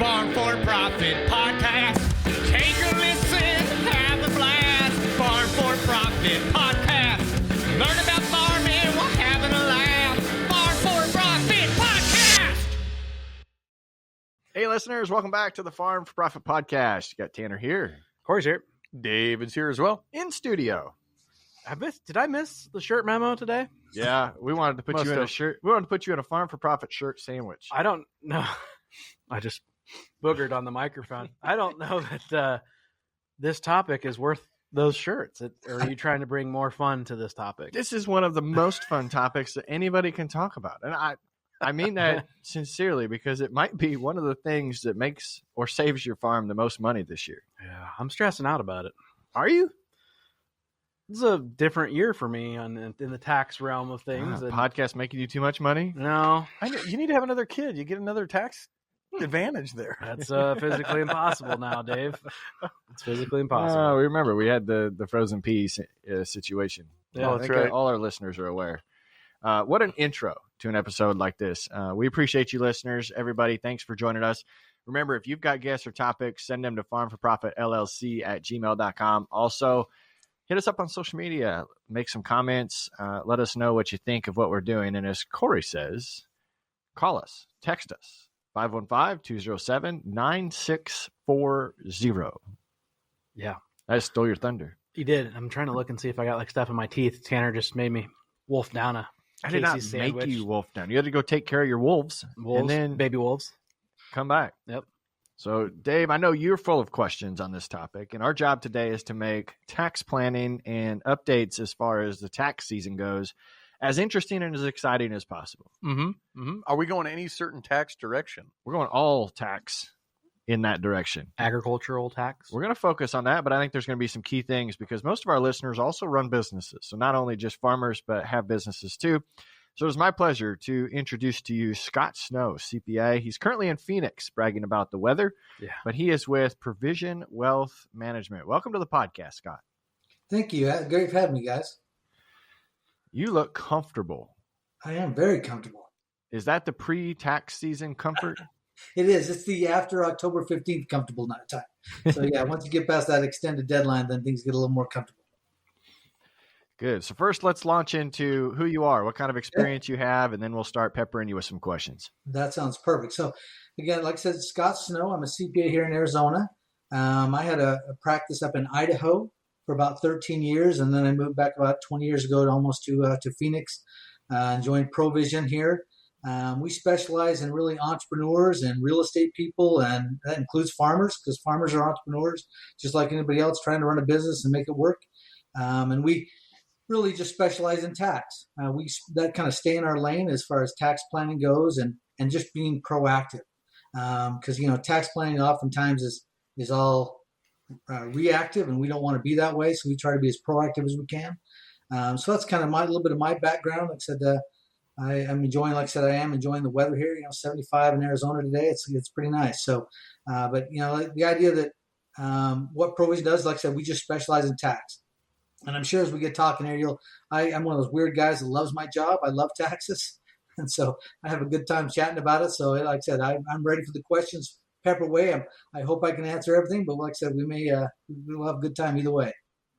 Farm for Profit Podcast. Take a listen, have a blast. Farm for Profit Podcast. Learn about farming while having a laugh. Farm for Profit Podcast. Hey, listeners, welcome back to the Farm for Profit Podcast. You got Tanner here. Corey's here. David's here as well. In studio. Did I miss the shirt memo today? Yeah, we wanted to put Must you in a have. shirt. We wanted to put you in a Farm for Profit shirt sandwich. I don't know. I just boogered on the microphone. I don't know that this topic is worth those shirts. Or are you trying to bring more fun to this topic? This is one of the most fun topics that anybody can talk about. And I mean that sincerely, because it might be one of the things that makes or saves your farm the most money this year. Yeah, I'm stressing out about it. Are you? This is a different year for me in the tax realm of things. And Podcast making you too much money? no, You need to have another kid. You get another tax advantage there. that's physically impossible now, Dave. It's physically impossible. We remember we had the frozen peas situation. Yeah, I that's think right. all our listeners are aware. What an intro to an episode like this. We appreciate you, listeners. Everybody, thanks for joining us. Remember, if you've got guests or topics, send them to farmforprofitllc@gmail.com. Also, hit us up on social media. Make some comments. Let us know what you think of what we're doing. And as Corey says, call us. Text us. 515-207-9640. Yeah. I just stole your thunder. You did. I'm trying to look and see if I got like stuff in my teeth. Tanner just made me wolf down a I did not Casey's make sandwich. you wolf down. You had to go take care of your wolves, Wolves, and then baby wolves. come back. Yep. So, Dave, I know you're full of questions on this topic, and our job today is to make tax planning and updates as far as the tax season goes as interesting and as exciting as possible. Are we going any certain tax direction? We're going all tax in that direction. Agricultural tax. We're going to focus on that, but I think there's going to be some key things because most of our listeners also run businesses. So not only just farmers, but have businesses too. So it's my pleasure to introduce to you Scott Snow, CPA. He's currently in Phoenix bragging about the weather, but he is with Provision Wealth Management. Welcome to the podcast, Scott. Thank you. Great for having me, guys. You look comfortable. I am very comfortable. Is that the pre-tax season comfort? It is. It's the after October 15th comfortable night time. So, yeah, once you get past that extended deadline, then things get a little more comfortable. Good. So first, let's launch into who you are, what kind of experience you have, and then we'll start peppering you with some questions. That sounds perfect. So, again, like I said, Scott Snow. I'm a CPA here in Arizona. I had a practice up in Idaho for about 13 years, and then I moved back about 20 years ago to Phoenix and joined Provision here. We specialize in really entrepreneurs and real estate people, and that includes farmers because farmers are entrepreneurs just like anybody else trying to run a business and make it work. And we really just specialize in tax. That kind of stay in our lane as far as tax planning goes and just being proactive because, tax planning oftentimes is all reactive, and we don't want to be that way. So we try to be as proactive as we can. So that's kind of a little bit of my background. Like I said, I am enjoying the weather here. 75 in Arizona today. It's pretty nice. So, but the idea that what Provision does, like I said, we just specialize in tax. And I'm sure as we get talking here, I'm one of those weird guys that loves my job. I love taxes, and so I have a good time chatting about it. So, like I said, I'm ready for the questions. Pepper away. I hope I can answer everything, but like I said, we'll have a good time either way.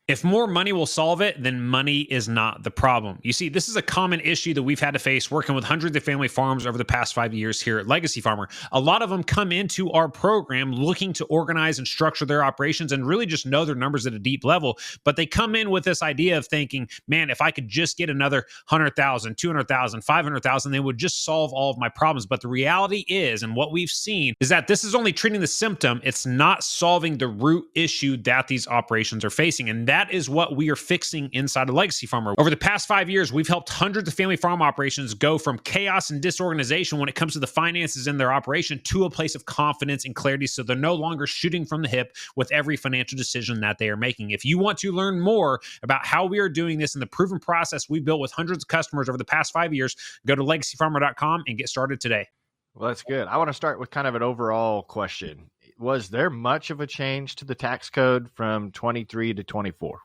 If more money will solve it, then money is not the problem. You see, this is a common issue that we've had to face working with hundreds of family farms over the past 5 years here at Legacy Farmer. A lot of them come into our program looking to organize and structure their operations and really just know their numbers at a deep level. But they come in with this idea of thinking, man, if I could just get another 100,000, 200,000, 500,000, they would just solve all of my problems. But the reality is, and what we've seen, is that this is only treating the symptom. It's not solving the root issue that these operations are facing. And that is what we are fixing inside of Legacy Farmer. Over the past 5 years, we've helped hundreds of family farm operations go from chaos and disorganization when it comes to the finances in their operation to a place of confidence and clarity, so they're no longer shooting from the hip with every financial decision that they are making. If you want to learn more about how we are doing this and the proven process we built with hundreds of customers over the past 5 years, go to legacyfarmer.com and get started today. Well, that's good. I want to start with kind of an overall question. Was there much of a change to the tax code from 23 to 24?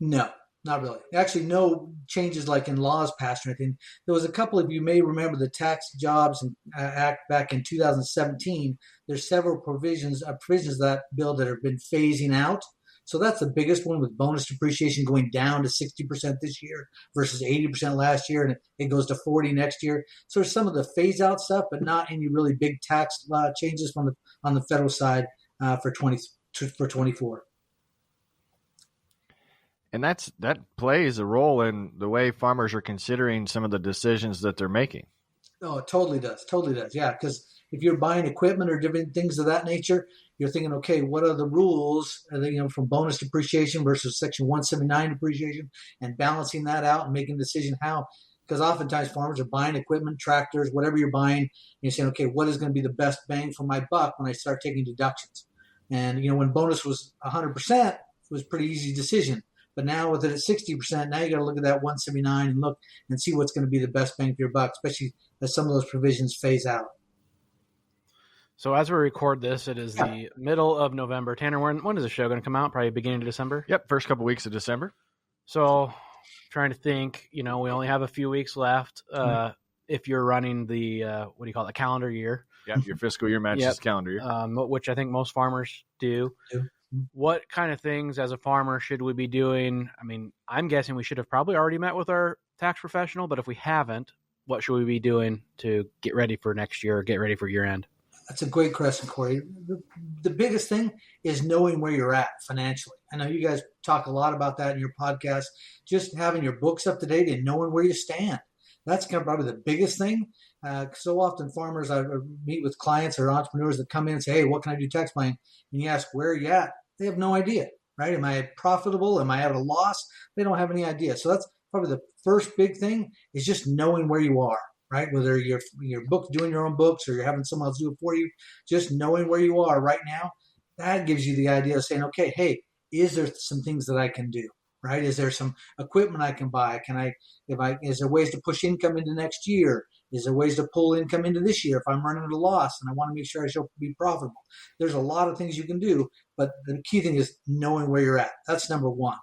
No. Not really. Actually, no changes like in laws passed or anything. There was a couple of, you may remember the Tax Jobs Act back in 2017. There's several provisions of that bill that have been phasing out. So that's the biggest one, with bonus depreciation going down to 60% this year versus 80% last year, and it goes to 40 next year. So there's some of the phase out stuff, but not any really big tax changes on the federal side for 24. And that plays a role in the way farmers are considering some of the decisions that they're making. Oh, it totally does. Totally does. Yeah, because if you're buying equipment or different things of that nature, you're thinking, okay, what are the rules? From bonus depreciation versus Section 179 depreciation, and balancing that out and making a decision how. Because oftentimes farmers are buying equipment, tractors, whatever you're buying, and you're saying, okay, what is going to be the best bang for my buck when I start taking deductions? And when bonus was 100%, it was a pretty easy decision. But now with it at 60%, now you got to look at that 179 and look and see what's going to be the best bang for your buck, especially as some of those provisions phase out. So as we record this, it is the middle of November. Tanner, when is the show going to come out? Probably beginning of December? Yep, first couple weeks of December. So trying to think, we only have a few weeks left. If you're running the, what do you call it, calendar year. Yeah, your fiscal year matches calendar year. Which I think most farmers do. What kind of things as a farmer should we be doing? I mean, I'm guessing we should have probably already met with our tax professional, but if we haven't, what should we be doing to get ready for next year or get ready for year end? That's a great question, Corey. The biggest thing is knowing where you're at financially. I know you guys talk a lot about that in your podcast. Just having your books up to date and knowing where you stand. That's kind of probably the biggest thing. So often farmers, I meet with clients or entrepreneurs that come in and say, hey, what can I do tax planning? And you ask, where are you at? They have no idea, right? Am I profitable? Am I at a loss? They don't have any idea. So that's probably the first big thing, is just knowing where you are, right? Whether you're doing your own books or you're having someone else do it for you, just knowing where you are right now, that gives you the idea of saying, okay, hey, is there some things that I can do, right? Is there some equipment I can buy? Is there ways to push income into next year? Is there ways to pull income into this year if I'm running at a loss and I want to make sure I should be profitable? There's a lot of things you can do, but the key thing is knowing where you're at. That's number one.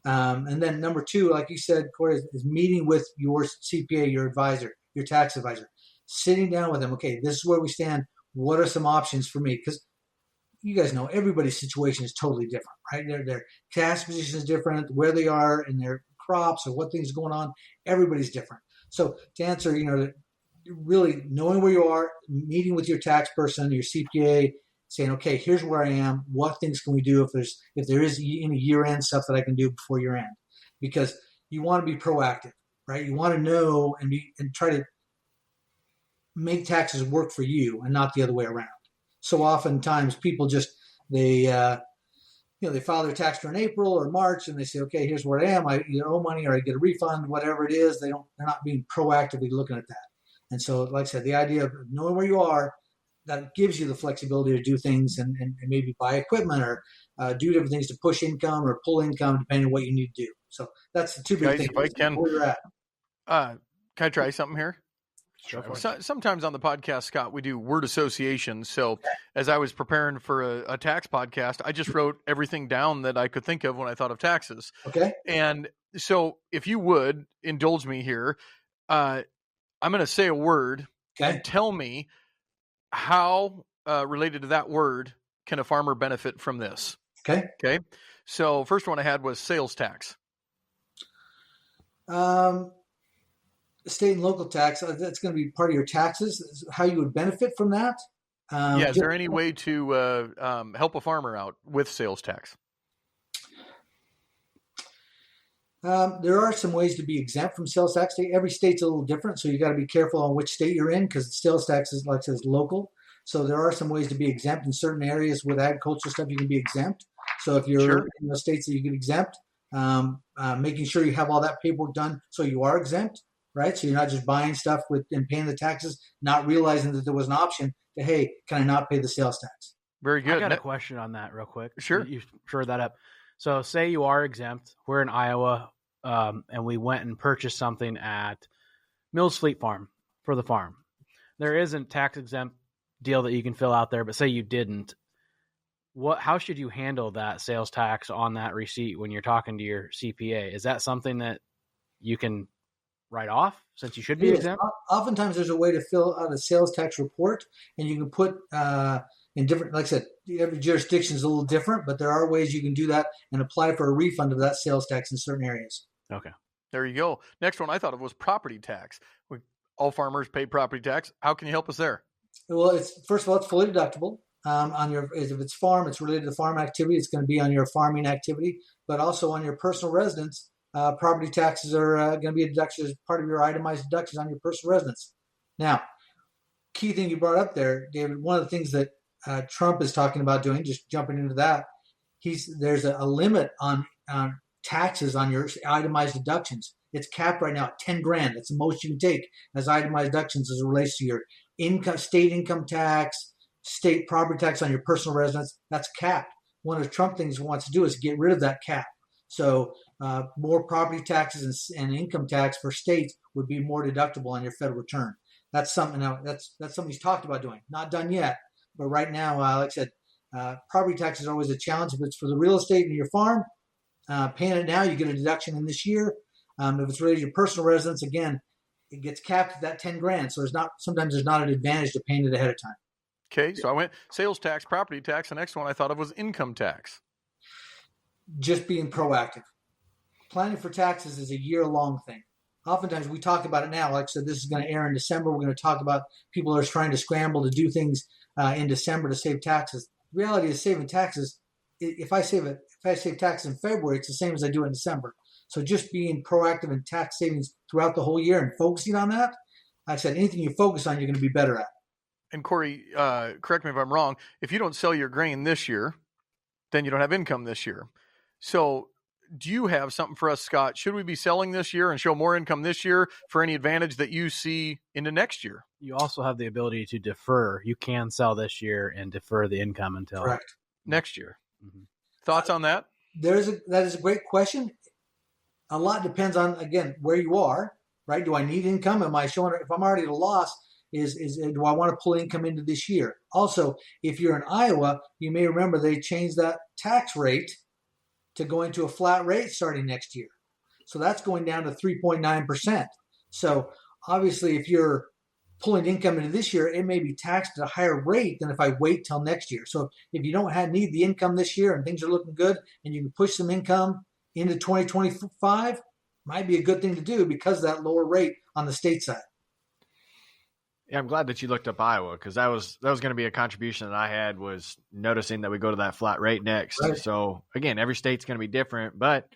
And then number two, like you said, Corey, is meeting with your CPA, your advisor, your tax advisor, sitting down with them. Okay, this is where we stand. What are some options for me? Because you guys know everybody's situation is totally different, right? Their cash position is different, where they are in their crops or what things are going on. Everybody's different. So to answer, really knowing where you are, meeting with your tax person, your CPA, saying, okay, here's where I am. What things can we do if there is any year-end stuff that I can do before year-end? Because you want to be proactive, right? You want to know and try to make taxes work for you and not the other way around. So oftentimes people just they file their tax return in April or March and they say, okay, here's where I am. I either owe money or I get a refund, whatever it is. They're not being proactively looking at that. And so, like I said, the idea of knowing where you are, that gives you the flexibility to do things and maybe buy equipment or do different things to push income or pull income depending on what you need to do. So that's the two big things. If I can, where you're at. Can I try something here? Sure. Sometimes on the podcast, Scott, we do word association. So as I was preparing for a tax podcast, I just wrote everything down that I could think of when I thought of taxes. Okay. And so if you would indulge me here, I'm going to say a word and tell me how related to that word can a farmer benefit from this. Okay. So first one I had was sales tax. State and local tax, that's going to be part of your taxes. How you would benefit from that? Is there any way to help a farmer out with sales tax? There are some ways to be exempt from sales tax. Every state's a little different, so you got to be careful on which state you're in because sales tax is, like I said, local. So there are some ways to be exempt in certain areas with agricultural stuff. You can be exempt. So if you're in the states that you get exempt, making sure you have all that paperwork done so you are exempt. Right, so you're not just buying stuff and paying the taxes, not realizing that there was an option to, hey, can I not pay the sales tax? Very good. I got a question on that real quick. Sure. You sure that up. So say you are exempt. We're in Iowa, and we went and purchased something at Mills Fleet Farm for the farm. There isn't tax exempt deal that you can fill out there, but say you didn't. how should you handle that sales tax on that receipt when you're talking to your CPA? Is that something that you can write off since you should be exempt? Oftentimes there's a way to fill out a sales tax report, and you can put in different, like I said, every jurisdiction is a little different, but there are ways you can do that and apply for a refund of that sales tax in certain areas. Okay. There you go. Next one I thought of was property tax. All farmers pay property tax. How can you help us there? Well, first of all, it's fully deductible. If it's farm, it's related to farm activity. It's going to be on your farming activity, but also on your personal residence. Property taxes are going to be a deduction as part of your itemized deductions on your personal residence. Now, key thing you brought up there, David, one of the things that Trump is talking about doing, just jumping into that, there's a limit on taxes on your itemized deductions. It's capped right now at $10,000. That's the most you can take as itemized deductions as it relates to your income, state income tax, state property tax on your personal residence. That's capped. One of the Trump things he wants to do is get rid of that cap. So more property taxes and income tax for states would be more deductible on your federal return. That's something that's something he's talked about doing. Not done yet, but right now, like I said, property tax is always a challenge. If it's for the real estate in your farm, paying it now, you get a deduction in this year. If it's related to your personal residence, again, it gets capped at that $10,000. So sometimes there's not an advantage to paying it ahead of time. Okay, so I went sales tax, property tax. The next one I thought of was income tax. Just being proactive. Planning for taxes is a year-long thing. Oftentimes we talk about it now. Like I said, this is going to air in December. We're going to talk about people are trying to scramble to do things in December to save taxes. The reality is saving taxes. If I save taxes in February, it's the same as I do in December. So just being proactive in tax savings throughout the whole year and focusing on that, like I said, anything you focus on, you're going to be better at. And Corey, correct me if I'm wrong. If you don't sell your grain this year, then you don't have income this year. So do you have something for us, Scott? Should we be selling this year and show more income this year for any advantage that you see into next year? You also have the ability to defer. You can sell this year and defer the income until next year. Mm-hmm. Thoughts on that? That is a great question. A lot depends on, again, where you are, right? Do I need income? Am I showing, if I'm already at a loss, do I want to pull income into this year? Also, if you're in Iowa, you may remember they changed that tax rate to go into a flat rate starting next year. So that's going down to 3.9%. So obviously, if you're pulling income into this year, it may be taxed at a higher rate than if I wait till next year. So if you don't need the income this year and things are looking good and you can push some income into 2025, might be a good thing to do because of that lower rate on the state side. Yeah, I'm glad that you looked up Iowa because that was going to be a contribution that I had, was noticing that we go to that flat rate next. Right. So again, every state's going to be different, but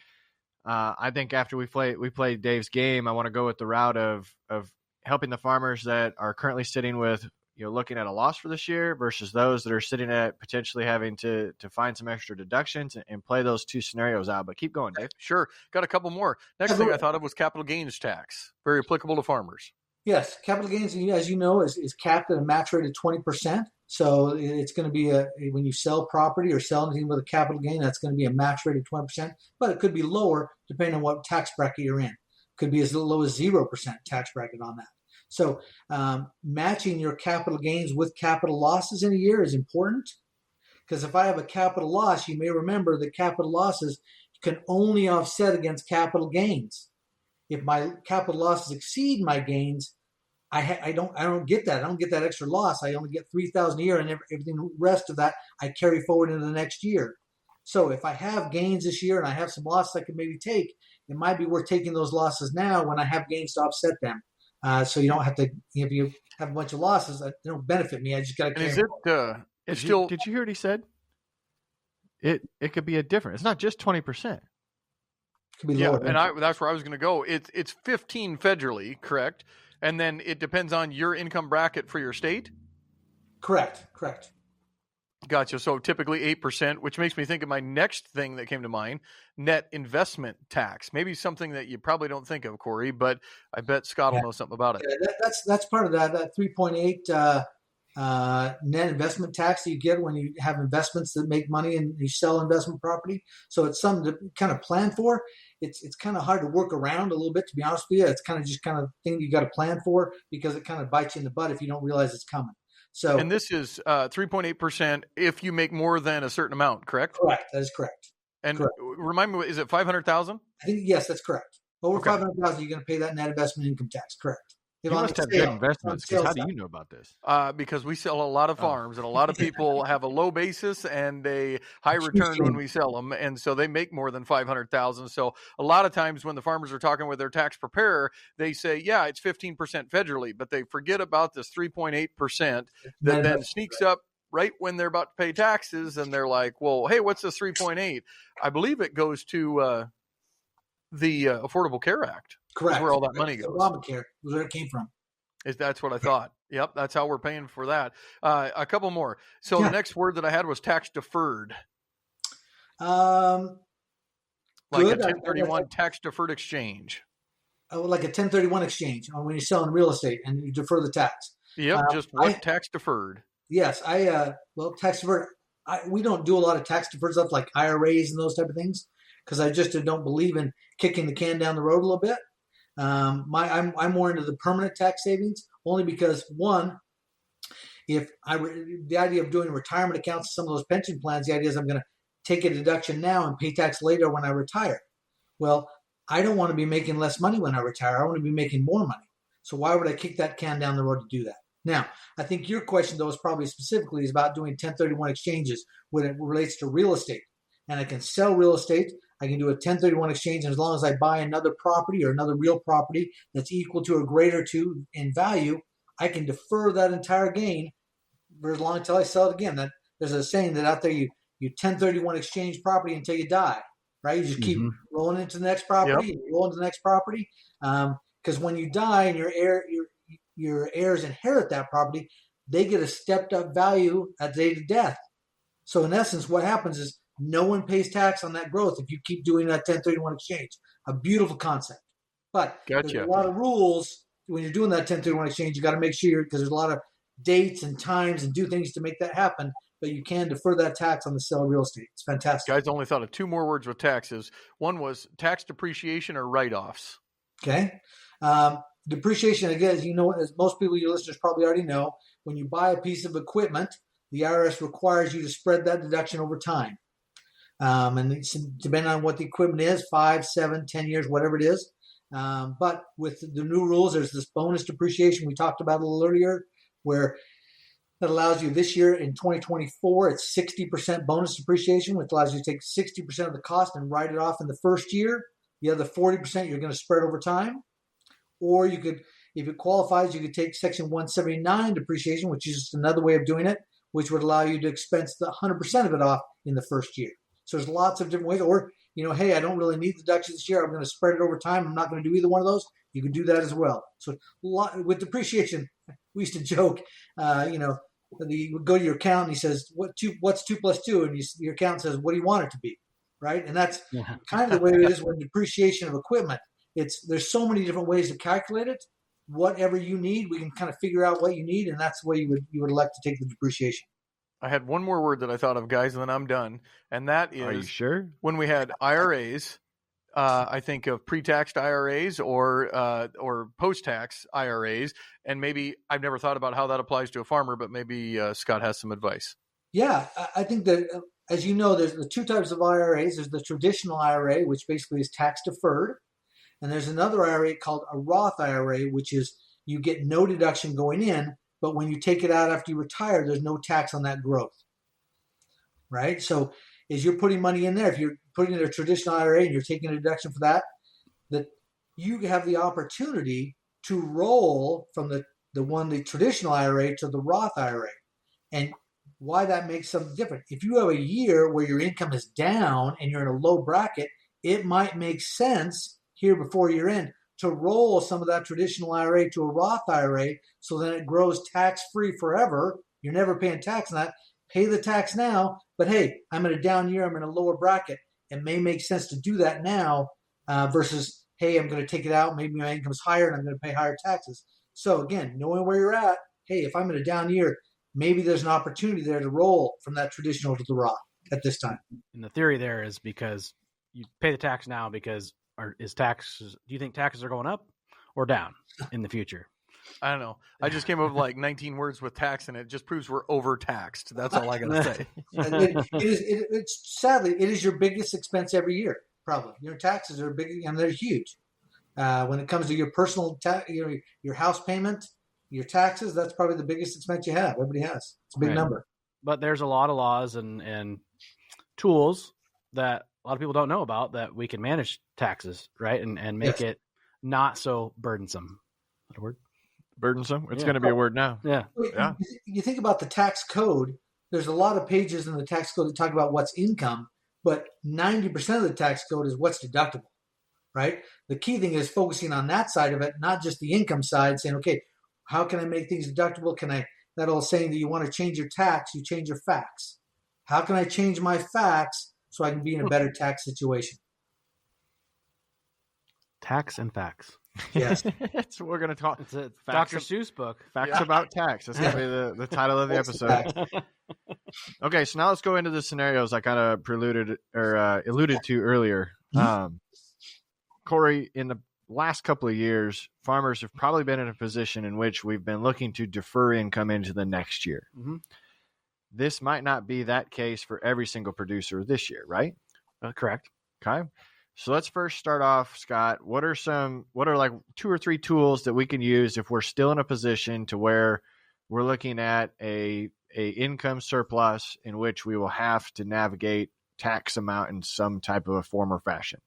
I think after we play Dave's game, I want to go with the route of helping the farmers that are currently sitting with, looking at a loss for this year versus those that are sitting at potentially having to find some extra deductions and play those two scenarios out. But keep going, Dave. Sure. Got a couple more. Next thing I thought of was capital gains tax. Very applicable to farmers. Yes. Capital gains, as you know, is capped at a match rate of 20%. So it's going to be when you sell property or sell anything with a capital gain, that's going to be a match rate of 20%, but it could be lower depending on what tax bracket you're in. Could be as low as 0% tax bracket on that. So matching your capital gains with capital losses in a year is important, because if I have a capital loss, you may remember that capital losses can only offset against capital gains. If my capital losses exceed my gains, I don't get that. I don't get that extra loss. I only get $3,000 a year, and everything the rest of that I carry forward into the next year. So if I have gains this year and I have some losses I can maybe take, it might be worth taking those losses now when I have gains to offset them. So you don't have to, if you have a bunch of losses, they don't benefit me. I just got to carry forward. Did you hear what he said? It could be a different. It's not just 20%. Could be lower. And that's where I was going to go. It's 15 federally, correct? And then it depends on your income bracket for your state? Correct. Gotcha. So typically 8%, which makes me think of my next thing that came to mind, net investment tax. Maybe something that you probably don't think of, Corey, but I bet Scott will know something about it. Yeah, that's part of that 3.8 net investment tax that you get when you have investments that make money and you sell investment property. So it's something to kind of plan for. It's kind of hard to work around a little bit, to be honest with you. It's kind of thing you got to plan for because it kind of bites you in the butt if you don't realize it's coming. So, and this is 3.8% if you make more than a certain amount, correct? correct. That is correct. And Correct. remind me, is it 500,000? I think yes, that's correct. Over Okay. 500,000, you're going to pay that net investment income tax. Correct. You If on must the have sale- good investments, on because sale how do side. you know about this? Because we sell a lot of farms, and a lot of people have a low basis and a high return when we sell them, and so they make more than 500,000. So a lot of times when the farmers are talking with their tax preparer, they say, "Yeah, it's 15% federally," but they forget about this 3.8% that then sneaks up right when they're about to pay taxes, and they're like, "Well, hey, what's this 3.8?" I believe it goes to the Affordable Care Act. Correct. Is where all that money goes. Obamacare was where it came from. That's what I thought. Yep, that's how we're paying for that. A couple more. So Yeah. the next word that I had was tax deferred, Um, like Good. a 1031 tax deferred exchange. like a 1031 exchange when you're selling real estate and you defer the tax. Yep, just what I- tax deferred. Yes, tax deferred. We don't do a lot of tax deferred stuff like IRAs and those type of things because I just don't believe in kicking the can down the road a little bit. I'm more into the permanent tax savings only because one, the idea of doing retirement accounts, some of those pension plans, the idea is I'm going to take a deduction now and pay tax later when I retire. Well, I don't want to be making less money when I retire. I want to be making more money. So why would I kick that can down the road to do that? Now, I think your question, though, is probably specifically is about doing 1031 exchanges when it relates to real estate. And I can sell real estate. I can do a 1031 exchange. And as long as I buy another property or another real property that's equal to or greater to in value, I can defer that entire gain for as long until I sell it again. That there's a saying that out there, you 1031 exchange property until you die, right? You just keep rolling into the next property, and roll into the next property. Because when you die and your heirs inherit that property, they get a stepped up value at the date of death. So in essence, what happens is no one pays tax on that growth if you keep doing that 1031 exchange. A beautiful concept. But there's a lot of rules when you're doing that 1031 exchange. You got to make sure, because there's a lot of dates and times and do things to make that happen. But you can defer that tax on the sale of real estate. It's fantastic. Guys, only thought of two more words with taxes. One was tax depreciation or write-offs. Okay. Depreciation, again, as most people, your listeners probably already know, when you buy a piece of equipment, the IRS requires you to spread that deduction over time. And it's depending on what the equipment is, 5, 7, 10 years, whatever it is. But with the new rules, there's this bonus depreciation we talked about a little earlier, where that allows you this year in 2024, it's 60% bonus depreciation, which allows you to take 60% of the cost and write it off in the first year. The other 40% you're going to spread over time. Or you could, if it qualifies, you could take Section 179 depreciation, which is just another way of doing it, which would allow you to expense the 100% of it off in the first year. So there's lots of different ways. Or, hey, I don't really need deductions this year. I'm going to spread it over time. I'm not going to do either one of those. You can do that as well. So with depreciation, we used to joke, you go to your accountant and he says, what's 2 plus 2? And your accountant says, what do you want it to be? Right? And that's kind of the way it is with depreciation of equipment. There's so many different ways to calculate it. Whatever you need, we can kind of figure out what you need, and that's the way you would elect to take the depreciation. I had one more word that I thought of, guys, and then I'm done. And that is, are you sure? When we had IRAs, I think of pre-taxed IRAs or post-tax IRAs, and maybe I've never thought about how that applies to a farmer, but maybe Scott has some advice. Yeah, I think that, as you know, there's the two types of IRAs. There's the traditional IRA, which basically is tax deferred. And there's another IRA called a Roth IRA, which is you get no deduction going in, but when you take it out after you retire, there's no tax on that growth, right? So as you're putting money in there, if you're putting in a traditional IRA and you're taking a deduction for that you have the opportunity to roll from the traditional IRA to the Roth IRA. And why that makes something different. If you have a year where your income is down and you're in a low bracket, it might make sense here before year end to roll some of that traditional IRA to a Roth IRA so then it grows tax-free forever. You're never paying tax on that. Pay the tax now, but hey, I'm in a down year, I'm in a lower bracket. It may make sense to do that now versus, hey, I'm going to take it out, maybe my income's higher and I'm going to pay higher taxes. So again, knowing where you're at, hey, if I'm in a down year, maybe there's an opportunity there to roll from that traditional to the Roth at this time. And the theory there is because you pay the tax now because do you think taxes are going up or down in the future? I don't know. I just came up with like 19 words with tax, and it just proves we're overtaxed. That's all I got to say. Sadly, it is your biggest expense every year. Probably your taxes are big, and they're huge. When it comes to your personal your house payment, your taxes, that's probably the biggest expense you have. Everybody has. It's a big number. But there's a lot of laws and tools that a lot of people don't know about that we can manage taxes, right? And make it not so burdensome. Is that a word? Burdensome? It's going to be a word now. Yeah. You think about the tax code, there's a lot of pages in the tax code that talk about what's income, but 90% of the tax code is what's deductible, right? The key thing is focusing on that side of it, not just the income side, saying, okay, how can I make things deductible? That old saying that you want to change your tax, you change your facts. How can I change my facts so I can be in a better tax situation? Tax and facts. Yes. That's what we're going to talk. It's a Facts Dr. Seuss book. Facts about tax. That's going to be the title of the episode. Okay, so now let's go into the scenarios I kind of alluded to earlier. Corey, in the last couple of years, farmers have probably been in a position in which we've been looking to defer income into the next year. Mm-hmm. This might not be that case for every single producer this year, right? Correct. Okay. So let's first start off, Scott. What are like 2 or 3 tools that we can use if we're still in a position to where we're looking at a income surplus in which we will have to navigate tax amount in some type of a form or fashion?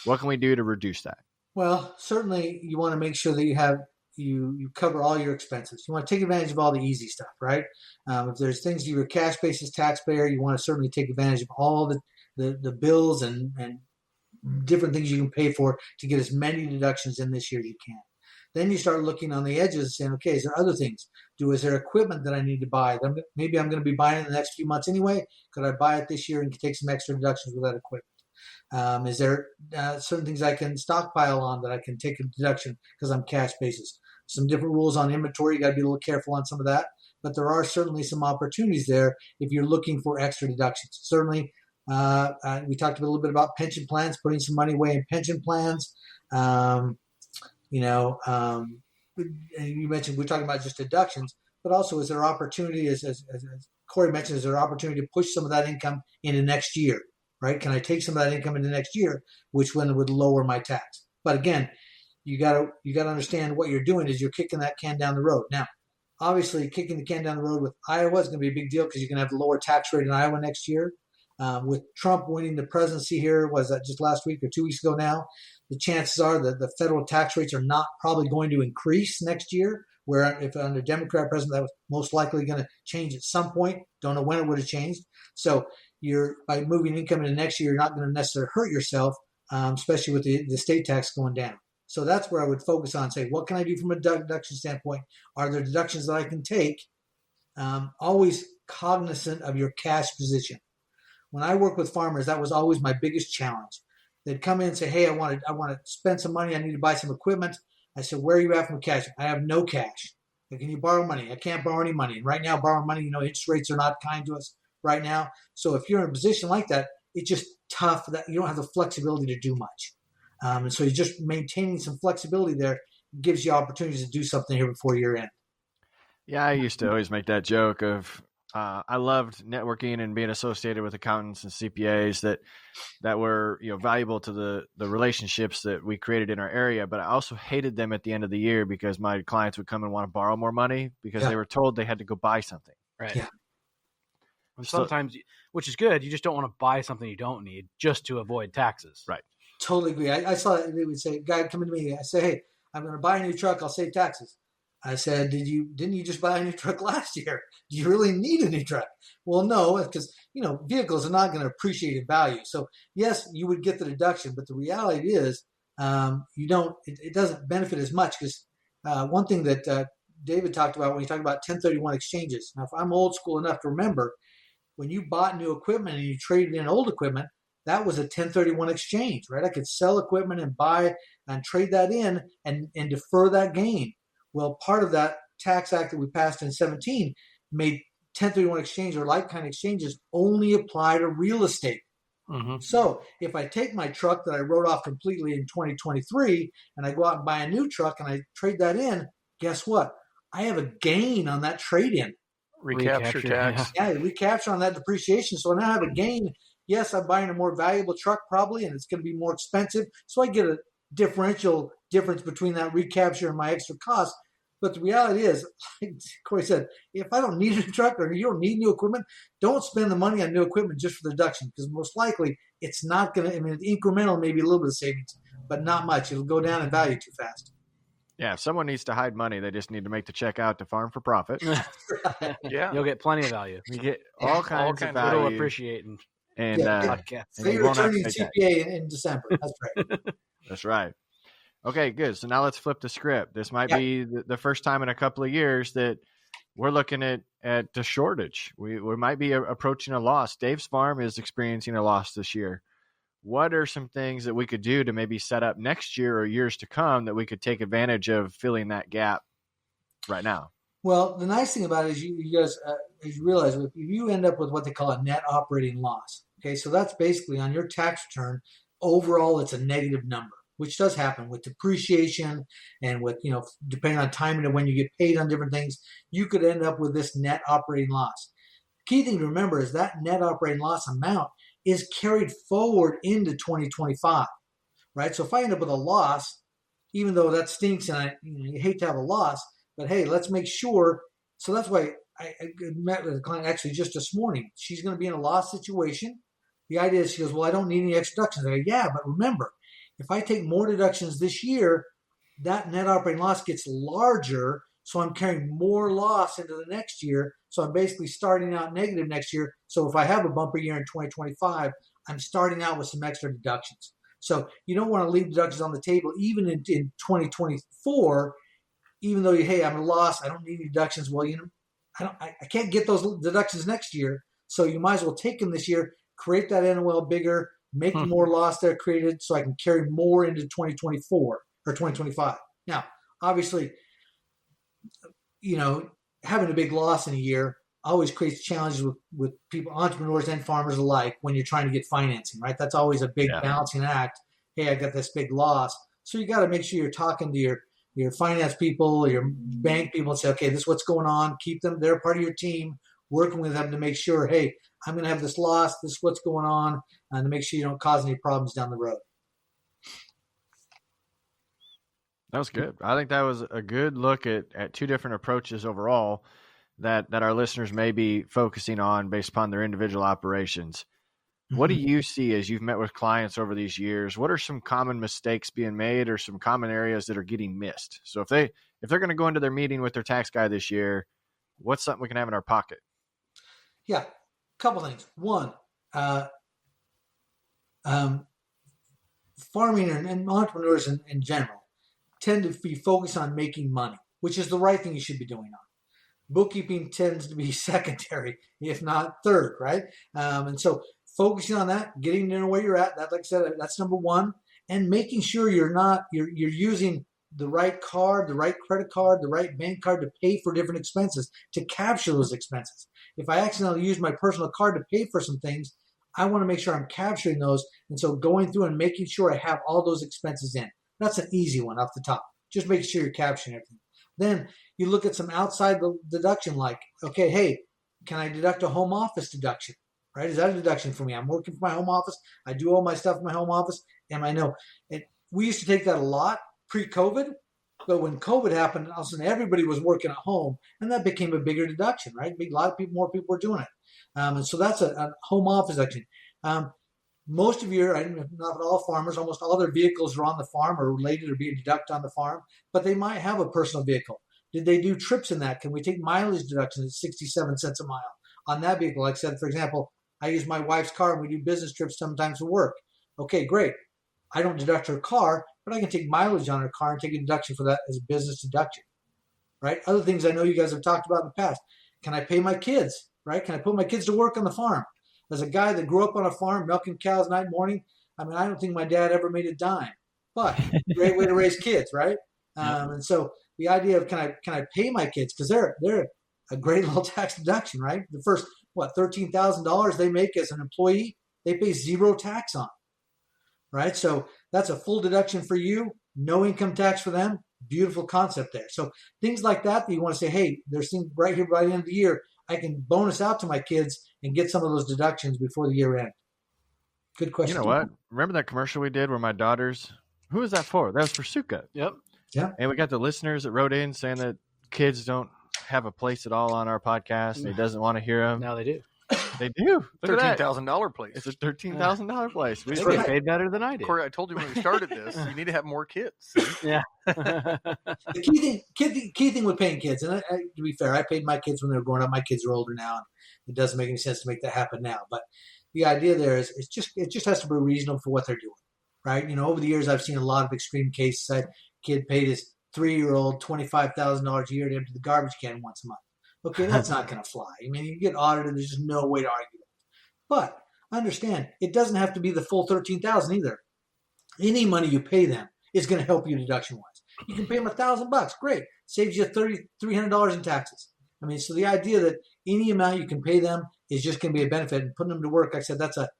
What can we do to reduce that? Well, certainly you want to make sure that you cover all your expenses. You want to take advantage of all the easy stuff, right? If there's things you're a cash basis taxpayer, you want to certainly take advantage of all the bills and different things you can pay for to get as many deductions in this year as you can. Then you start looking on the edges saying, okay, is there other things? Is there equipment that I need to buy? Maybe I'm going to be buying it in the next few months anyway. Could I buy it this year and take some extra deductions with that equipment? Is there certain things I can stockpile on that I can take a deduction because I'm cash basis? Some different rules on inventory. You got to be a little careful on some of that. But there are certainly some opportunities there if you're looking for extra deductions. Certainly, we talked a little bit about pension plans, putting some money away in pension plans. You mentioned we're talking about just deductions, but also is there opportunity, as Corey mentioned, is there opportunity to push some of that income into next year, right? Can I take some of that income into next year, which one would lower my tax? But again, you got to understand what you're doing is you're kicking that can down the road. Now, obviously, kicking the can down the road with Iowa is going to be a big deal because you're going to have a lower tax rate in Iowa next year. With Trump winning the presidency here, was that just last week or 2 weeks ago now, the chances are that the federal tax rates are not probably going to increase next year, where if under Democrat president, that was most likely going to change at some point. Don't know when it would have changed. So by moving income into next year, you're not going to necessarily hurt yourself, especially with the state tax going down. So that's where I would focus on, say, what can I do from a deduction standpoint? Are there deductions that I can take? Always cognizant of your cash position. When I work with farmers, that was always my biggest challenge. They'd come in and say, hey, I want to spend some money. I need to buy some equipment. I said, where are you at from cash? I have no cash. Can you borrow money? I can't borrow any money. And right now, borrowing money, interest rates are not kind to us right now. So if you're in a position like that, it's just tough that you don't have the flexibility to do much. And so you're just maintaining some flexibility there gives you opportunities to do something here before year end. Yeah, I used to always make that joke of I loved networking and being associated with accountants and CPAs that were valuable to the relationships that we created in our area. But I also hated them at the end of the year because my clients would come and want to borrow more money because they were told they had to go buy something. Right. Yeah. And sometimes, which is good, you just don't want to buy something you don't need just to avoid taxes. Right. Totally agree. I saw it. They would say, guy coming to me, I say, hey, I'm going to buy a new truck. I'll save taxes. I said, didn't you just buy a new truck last year? Do you really need a new truck? Well, no, because, vehicles are not going to appreciate in value. So yes, you would get the deduction, but the reality is, it doesn't benefit as much because one thing that David talked about when he talked about 1031 exchanges. Now, if I'm old school enough to remember, when you bought new equipment and you traded in old equipment, that was a 1031 exchange, right? I could sell equipment and buy and trade that in and defer that gain. Well, part of that tax act that we passed in 2017 made 1031 exchange or like-kind exchanges only apply to real estate. Mm-hmm. So if I take my truck that I wrote off completely in 2023 and I go out and buy a new truck and I trade that in, guess what? I have a gain on that trade-in. Recapture tax. Yeah, recapture on that depreciation. So now I have a gain. Yes, I'm buying a more valuable truck probably, and it's going to be more expensive. So I get a differential difference between that recapture and my extra cost. But the reality is, like Corey said, if I don't need a truck or you don't need new equipment, don't spend the money on new equipment just for the deduction, because most likely it's not going to, I mean, incremental, maybe a little bit of savings, but not much. It'll go down in value too fast. Yeah, if someone needs to hide money, they just need to make the check out to Farm for Profit. Yeah. You'll get plenty of value. You get all kinds of value. It'll appreciate and podcast. So you're returning CPA in December. That's right. That's right. Okay, good. So now let's flip the script. This might be the first time in a couple of years that we're looking at the shortage. We might be approaching a loss. Dave's farm is experiencing a loss this year. What are some things that we could do to maybe set up next year or years to come that we could take advantage of filling that gap right now? Well, the nice thing about it is you guys, as you realize, if you end up with what they call a net operating loss, okay, so that's basically on your tax return, overall it's a negative number, which does happen with depreciation and with, depending on timing of when you get paid on different things, you could end up with this net operating loss. Key thing to remember is that net operating loss amount is carried forward into 2025, right? So if I end up with a loss, even though that stinks and you hate to have a loss, but hey, let's make sure. So that's why I met with a client actually just this morning. She's going to be in a loss situation. The idea is she goes, well, I don't need any extra deductions. I go, yeah, but remember, if I take more deductions this year, that net operating loss gets larger. So I'm carrying more loss into the next year. So I'm basically starting out negative next year. So if I have a bumper year in 2025, I'm starting out with some extra deductions. So you don't want to leave deductions on the table, even in 2024, even though I'm a loss, I don't need any deductions. Well, I can't get those deductions next year. So you might as well take them this year, create that NOL bigger, make more loss there created so I can carry more into 2024 or 2025. Now, obviously, having a big loss in a year always creates challenges with people, entrepreneurs and farmers alike, when you're trying to get financing, right? That's always a big balancing act. Hey, I got this big loss. So you got to make sure you're talking to your finance people, your bank people, and say, okay, this is what's going on. Keep them, they're part of your team, working with them to make sure, hey, I'm going to have this loss. This is what's going on, and to make sure you don't cause any problems down the road. That was good. I think that was a good look at two different approaches overall that our listeners may be focusing on based upon their individual operations. What do you see as you've met with clients over these years? What are some common mistakes being made or some common areas that are getting missed? So if they're going to go into their meeting with their tax guy this year, what's something we can have in our pocket? Yeah, a couple things. One, farming and entrepreneurs in general tend to be focused on making money, which is the right thing you should be doing on. Bookkeeping tends to be secondary, if not third, right? And so focusing on that, getting to know where you're at, that, like I said, that's number one, and making sure you're using the right card, the right credit card, the right bank card to pay for different expenses, to capture those expenses. If I accidentally use my personal card to pay for some things, I want to make sure I'm capturing those. And so going through and making sure I have all those expenses in. That's an easy one off the top. Just make sure you're capturing everything. Then you look at some outside deduction, like, okay, hey, can I deduct a home office deduction? Right? Is that a deduction for me? I'm working for my home office. I do all my stuff in my home office. And I know we used to take that a lot pre-COVID, but when COVID happened, all of a sudden everybody was working at home, and that became a bigger deduction, right? A lot of people, more people were doing it. And so that's a home office deduction. Most of not all farmers, almost all their vehicles are on the farm or related or being deducted on the farm, but they might have a personal vehicle. Did they do trips in that? Can we take mileage deductions at 67 cents a mile on that vehicle? Like I said, for example, I use my wife's car and we do business trips sometimes for work. Okay, great. I don't deduct her car, but I can take mileage on her car and take a deduction for that as a business deduction, right? Other things I know you guys have talked about in the past. Can I pay my kids, right? Can I put my kids to work on the farm? As a guy that grew up on a farm milking cows night and morning, I don't think my dad ever made a dime, but great way to raise kids, right? And so the idea of can I pay my kids, because they're a great little tax deduction, right? The first $13,000 they make as an employee, they pay zero tax on, right? So that's a full deduction for you, no income tax for them, Beautiful concept there. So things like that you want to say, hey, there's things right here by the end of the year I can bonus out to my kids and get some of those deductions before the year end. Good question. You know what? Remember that commercial we did where my daughters, who was that for? That was for Sukkot. Yep. Yeah. And we got the listeners that wrote in saying that kids don't have a place at all on our podcast and he doesn't want to hear them. Now they do. They do. Look at that. $13,000 place. It's a $13,000 place. We They just get paid better than I did. Corey, I told you when we started this, you need to have more kids. Yeah. The key thing with paying kids, and to be fair, I paid my kids when they were growing up. My kids are older now, and it doesn't make any sense to make that happen now. But the idea there is it just has to be reasonable for what they're doing, right? You know, over the years, I've seen a lot of extreme cases. A kid paid his 3-year-old $25,000 a year to empty the garbage can once a month. Okay, that's not going to fly. I mean, you get audited, there's just no way to argue that. But understand, it doesn't have to be the full $13,000 either. Any money you pay them is going to help you deduction-wise. You can pay them $1,000, great. Saves you $300 in taxes. I mean, so the idea that any amount you can pay them is just going to be a benefit. And putting them to work, like I said, that's a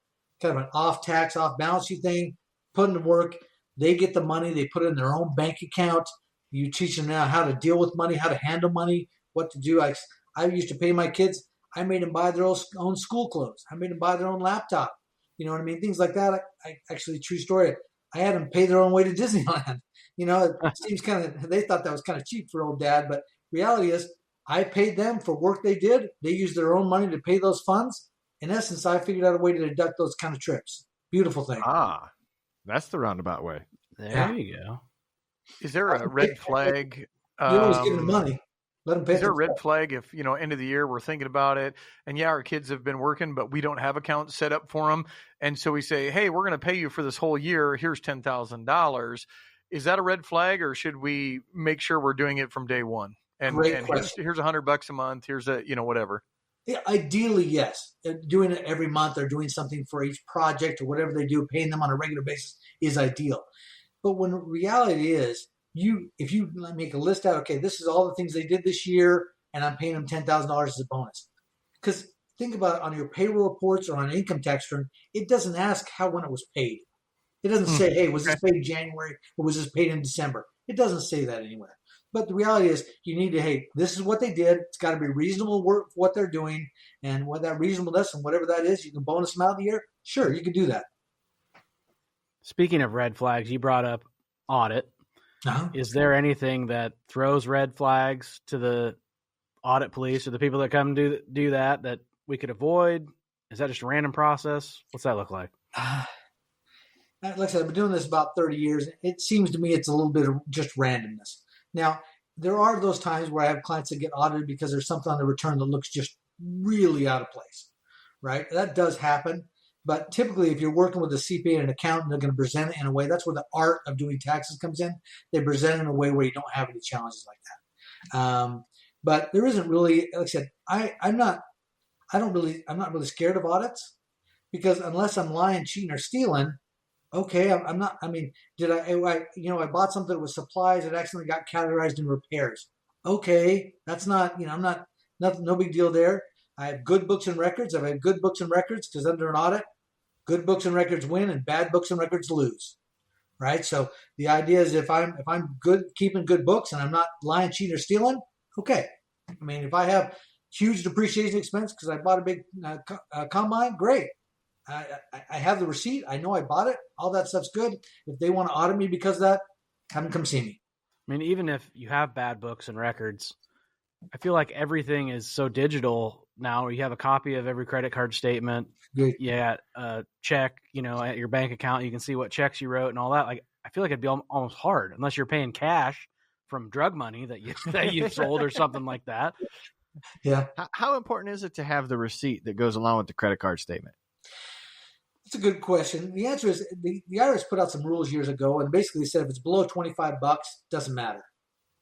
kind of an off-tax, off-balance sheet thing. Putting them to work, they get the money, they put it in their own bank account. You teach them now how to deal with money, how to handle money, what to do. I used to pay my kids. I made them buy their own school clothes. I made them buy their own laptop. You know what I mean? Things like that. I actually, true story, I had them pay their own way to Disneyland. You know, it seems they thought that was kind of cheap for old dad, but reality is I paid them for work they did. They used their own money to pay those funds. In essence, I figured out a way to deduct those kind of trips. Beautiful thing. Ah, that's the roundabout way. There you go. Is there a red flag? You always give them money. Let them pay. Is there a red flag if, end of the year, we're thinking about it and our kids have been working, but we don't have accounts set up for them. And so we say, hey, we're going to pay you for this whole year. Here's $10,000. Is that a red flag or should we make sure we're doing it from day one? And here's $100 a month. Here's whatever. Yeah, ideally, yes. Doing it every month or doing something for each project or whatever they do, paying them on a regular basis is ideal. But when reality is, if you make a list out, okay, this is all the things they did this year, and I'm paying them $10,000 as a bonus. Because think about it, on your payroll reports or on an income tax return, it doesn't ask when it was paid. It doesn't say, hey, was this paid in January or was this paid in December? It doesn't say that anywhere. But the reality is you need to, hey, this is what they did. It's got to be reasonable work for what they're doing. And what that reasonableness and whatever that is, you can bonus them out of the year. Sure, you can do that. Speaking of red flags, you brought up audit. Uh-huh. Is there anything that throws red flags to the audit police or the people that come do that we could avoid? Is that just a random process? What's that look like? Like I said, I've been doing this about 30 years. It seems to me it's a little bit of just randomness. Now, there are those times where I have clients that get audited because there's something on the return that looks just really out of place, right? That does happen. But typically, if you're working with a CPA and an accountant, they're going to present it in a way. That's where the art of doing taxes comes in. They present it in a way where you don't have any challenges like that. But there isn't really, like I said, I'm not really scared of audits because unless I'm lying, cheating, or stealing, okay, I'm not. I mean, I bought something that was supplies that accidentally got categorized in repairs. Okay, that's not, I'm not, no big deal there. I have good books and records. I've had good books and records because under an audit, good books and records win and bad books and records lose, right? So the idea is if I'm good, keeping good books and I'm not lying, cheating, or stealing, okay. I mean, if I have huge depreciation expense because I bought a big combine, great. I have the receipt. I know I bought it. All that stuff's good. If they want to audit me because of that, have them come see me. I mean, even if you have bad books and records, I feel like everything is so digital now. You have a copy of every credit card statement. Good. Yeah, check, at your bank account. You can see what checks you wrote and all that. Like, I feel like it'd be almost hard unless you're paying cash from drug money that you sold or something like that. Yeah. How important is it to have the receipt that goes along with the credit card statement? That's a good question. The answer is the IRS put out some rules years ago and basically said if it's below $25, doesn't matter,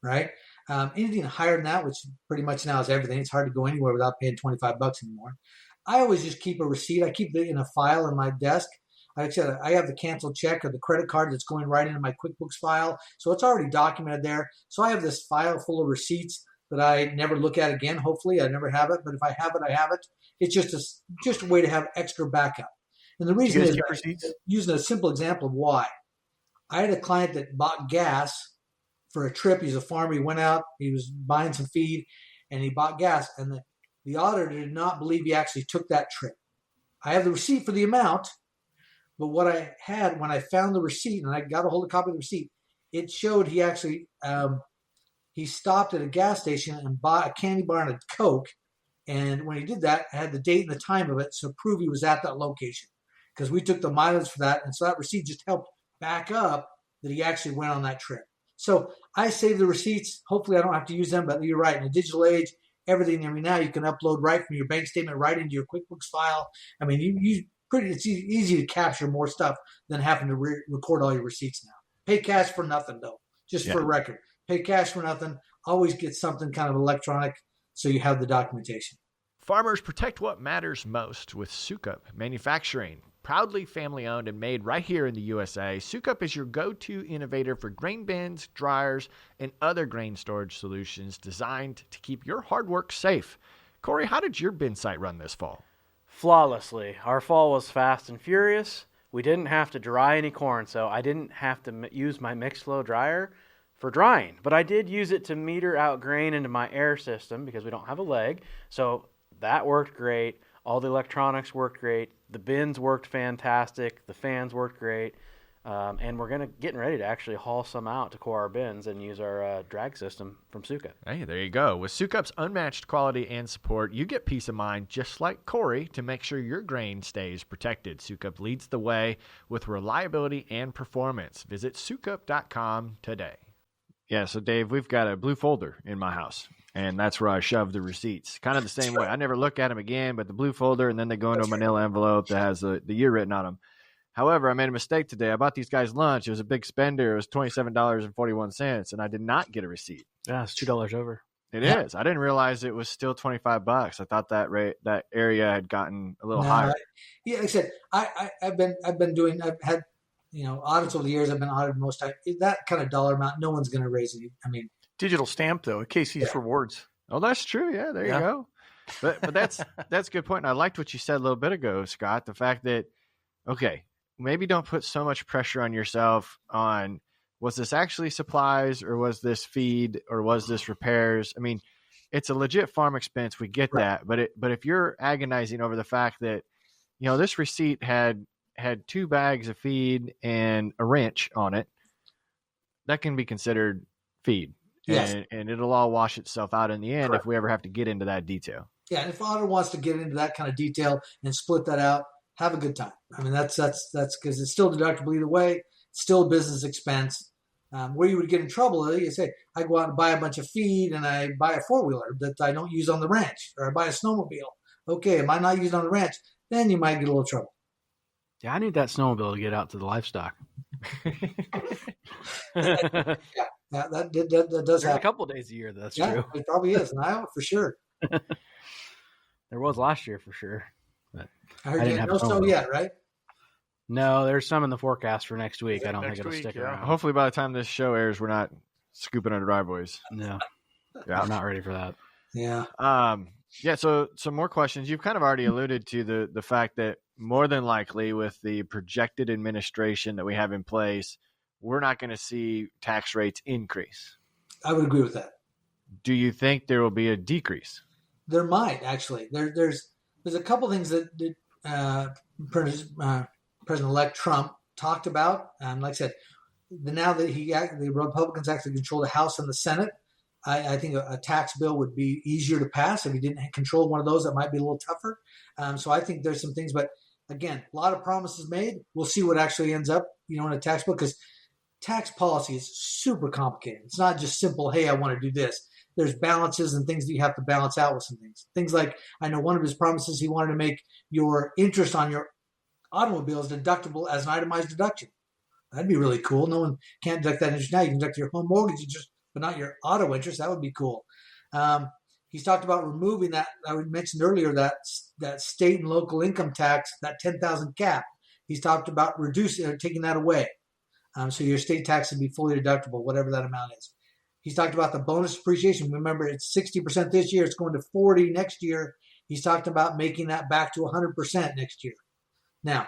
right? Anything higher than that, which pretty much now is everything, it's hard to go anywhere without paying $25 anymore. I always just keep a receipt. I keep it in a file in my desk. Like I said, I have the canceled check or the credit card that's going right into my QuickBooks file. So it's already documented there. So I have this file full of receipts that I never look at again. Hopefully I never have it. But if I have it, I have it. It's just a way to have extra backup. And the reason is using a simple example of why. I had a client that bought gas for a trip. He's a farmer. He went out. He was buying some feed, and he bought gas. And the auditor did not believe he actually took that trip. I have the receipt for the amount, but what I had when I found the receipt, and I got a hold of a copy of the receipt, it showed he actually he stopped at a gas station and bought a candy bar and a Coke. And when he did that, I had the date and the time of it to prove he was at that location, because we took the mileage for that. And so that receipt just helped back up that he actually went on that trip. So I save the receipts. Hopefully I don't have to use them, but you're right. In the digital age, everything, I mean, now you can upload right from your bank statement right into your QuickBooks file. I mean, it's easy to capture more stuff than having to record all your receipts now. Pay cash for nothing, though, just for a record. Pay cash for nothing. Always get something kind of electronic so you have the documentation. Farmers, protect what matters most with Sukup Manufacturing. Proudly family-owned and made right here in the USA, Sukup is your go-to innovator for grain bins, dryers, and other grain storage solutions designed to keep your hard work safe. Corey, how did your bin site run this fall? Flawlessly. Our fall was fast and furious. We didn't have to dry any corn, so I didn't have to use my mixed flow dryer for drying. But I did use it to meter out grain into my air system because we don't have a leg. So that worked great. All the electronics worked great. The bins worked fantastic. The fans worked great. And we're getting ready to actually haul some out to core our bins and use our drag system from Sukup. Hey, there you go. With Sukup's unmatched quality and support, you get peace of mind just like Corey to make sure your grain stays protected. Sukup leads the way with reliability and performance. Visit Sukup.com today. Yeah, so Dave, we've got a blue folder in my house, and that's where I shove the receipts. Kind of the same way. I never look at them again, but the blue folder, and then they go into a manila envelope that has the year written on them. However, I made a mistake today. I bought these guys lunch. It was a big spender. It was $27.41, and I did not get a receipt. Yeah, it's $2 over. It is. I didn't realize it was still $25. I thought that area had gotten a little higher. Yeah, like I said, I've had audits over the years. I've been audited most times. That kind of dollar amount, no one's going to raise it. I mean, digital stamp though, Casey's Rewards. Oh, that's true. Yeah, there you go. But that's a good point. And I liked what you said a little bit ago, Scott. The fact that maybe don't put so much pressure on yourself on, was this actually supplies or was this feed or was this repairs? I mean, it's a legit farm expense. We get that. But if you're agonizing over the fact that, this receipt had 2 bags of feed and a wrench on it, that can be considered feed. Yes. And it'll all wash itself out in the end if we ever have to get into that detail. Yeah. And if auditor wants to get into that kind of detail and split that out, have a good time. I mean, that's because it's still deductible either way. It's still a business expense. Where you would get in trouble, you say, I go out and buy a bunch of feed and I buy a 4-wheeler that I don't use on the ranch, or I buy a snowmobile. Okay, am I not using on the ranch? Then you might get a little trouble. Yeah, I need that snowmobile to get out to the livestock. That does happen. A couple of days a year, that's true. It probably is. In Iowa, for sure. There was last year, for sure. But I heard you no snow yet, right? No, there's some in the forecast for next week. I don't think it'll stick around. Hopefully by the time this show airs, we're not scooping our driveways. No. Yeah, I'm not ready for that. Yeah. So some more questions. You've kind of already alluded to the fact that more than likely with the projected administration that we have in place, we're not going to see tax rates increase. I would agree with that. Do you think there will be a decrease? There might, actually. There's a couple things that President-elect Trump talked about. Like I said, now that the Republicans actually control the House and the Senate, I think a tax bill would be easier to pass. If he didn't control one of those, that might be a little tougher. So I think there's some things, but again, a lot of promises made. We'll see what actually ends up, in a tax bill, because tax policy is super complicated. It's not just simple, hey, I want to do this. There's balances and things that you have to balance out with some things. Things like, I know one of his promises, he wanted to make your interest on your automobiles deductible as an itemized deduction. That'd be really cool. No one can't deduct that interest now. You can deduct your home mortgage interest, but not your auto interest. That would be cool. He's talked about removing that. I mentioned earlier that state and local income tax, that 10,000 cap. He's talked about taking that away. So your state tax would be fully deductible, whatever that amount is. He's talked about the bonus depreciation. Remember, it's 60% this year. It's going to 40 next year. He's talked about making that back to 100% next year. Now,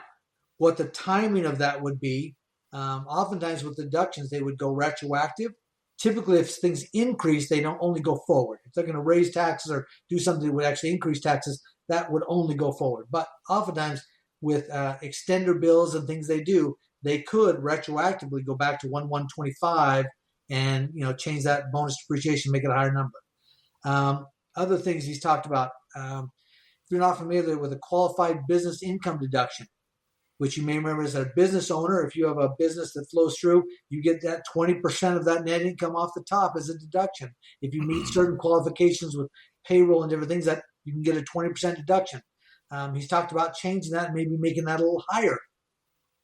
what the timing of that would be, oftentimes with deductions, they would go retroactive. Typically, if things increase, they don't only go forward. If they're going to raise taxes or do something that would actually increase taxes, that would only go forward. But oftentimes, with extender bills and things they do, they could retroactively go back to 1/1/25 and change that bonus depreciation, make it a higher number. Other things he's talked about. If you're not familiar with a qualified business income deduction, which you may remember as a business owner, if you have a business that flows through, you get that 20% of that net income off the top as a deduction. If you meet certain qualifications with payroll and different things, that you can get a 20% deduction. He's talked about changing that and maybe making that a little higher.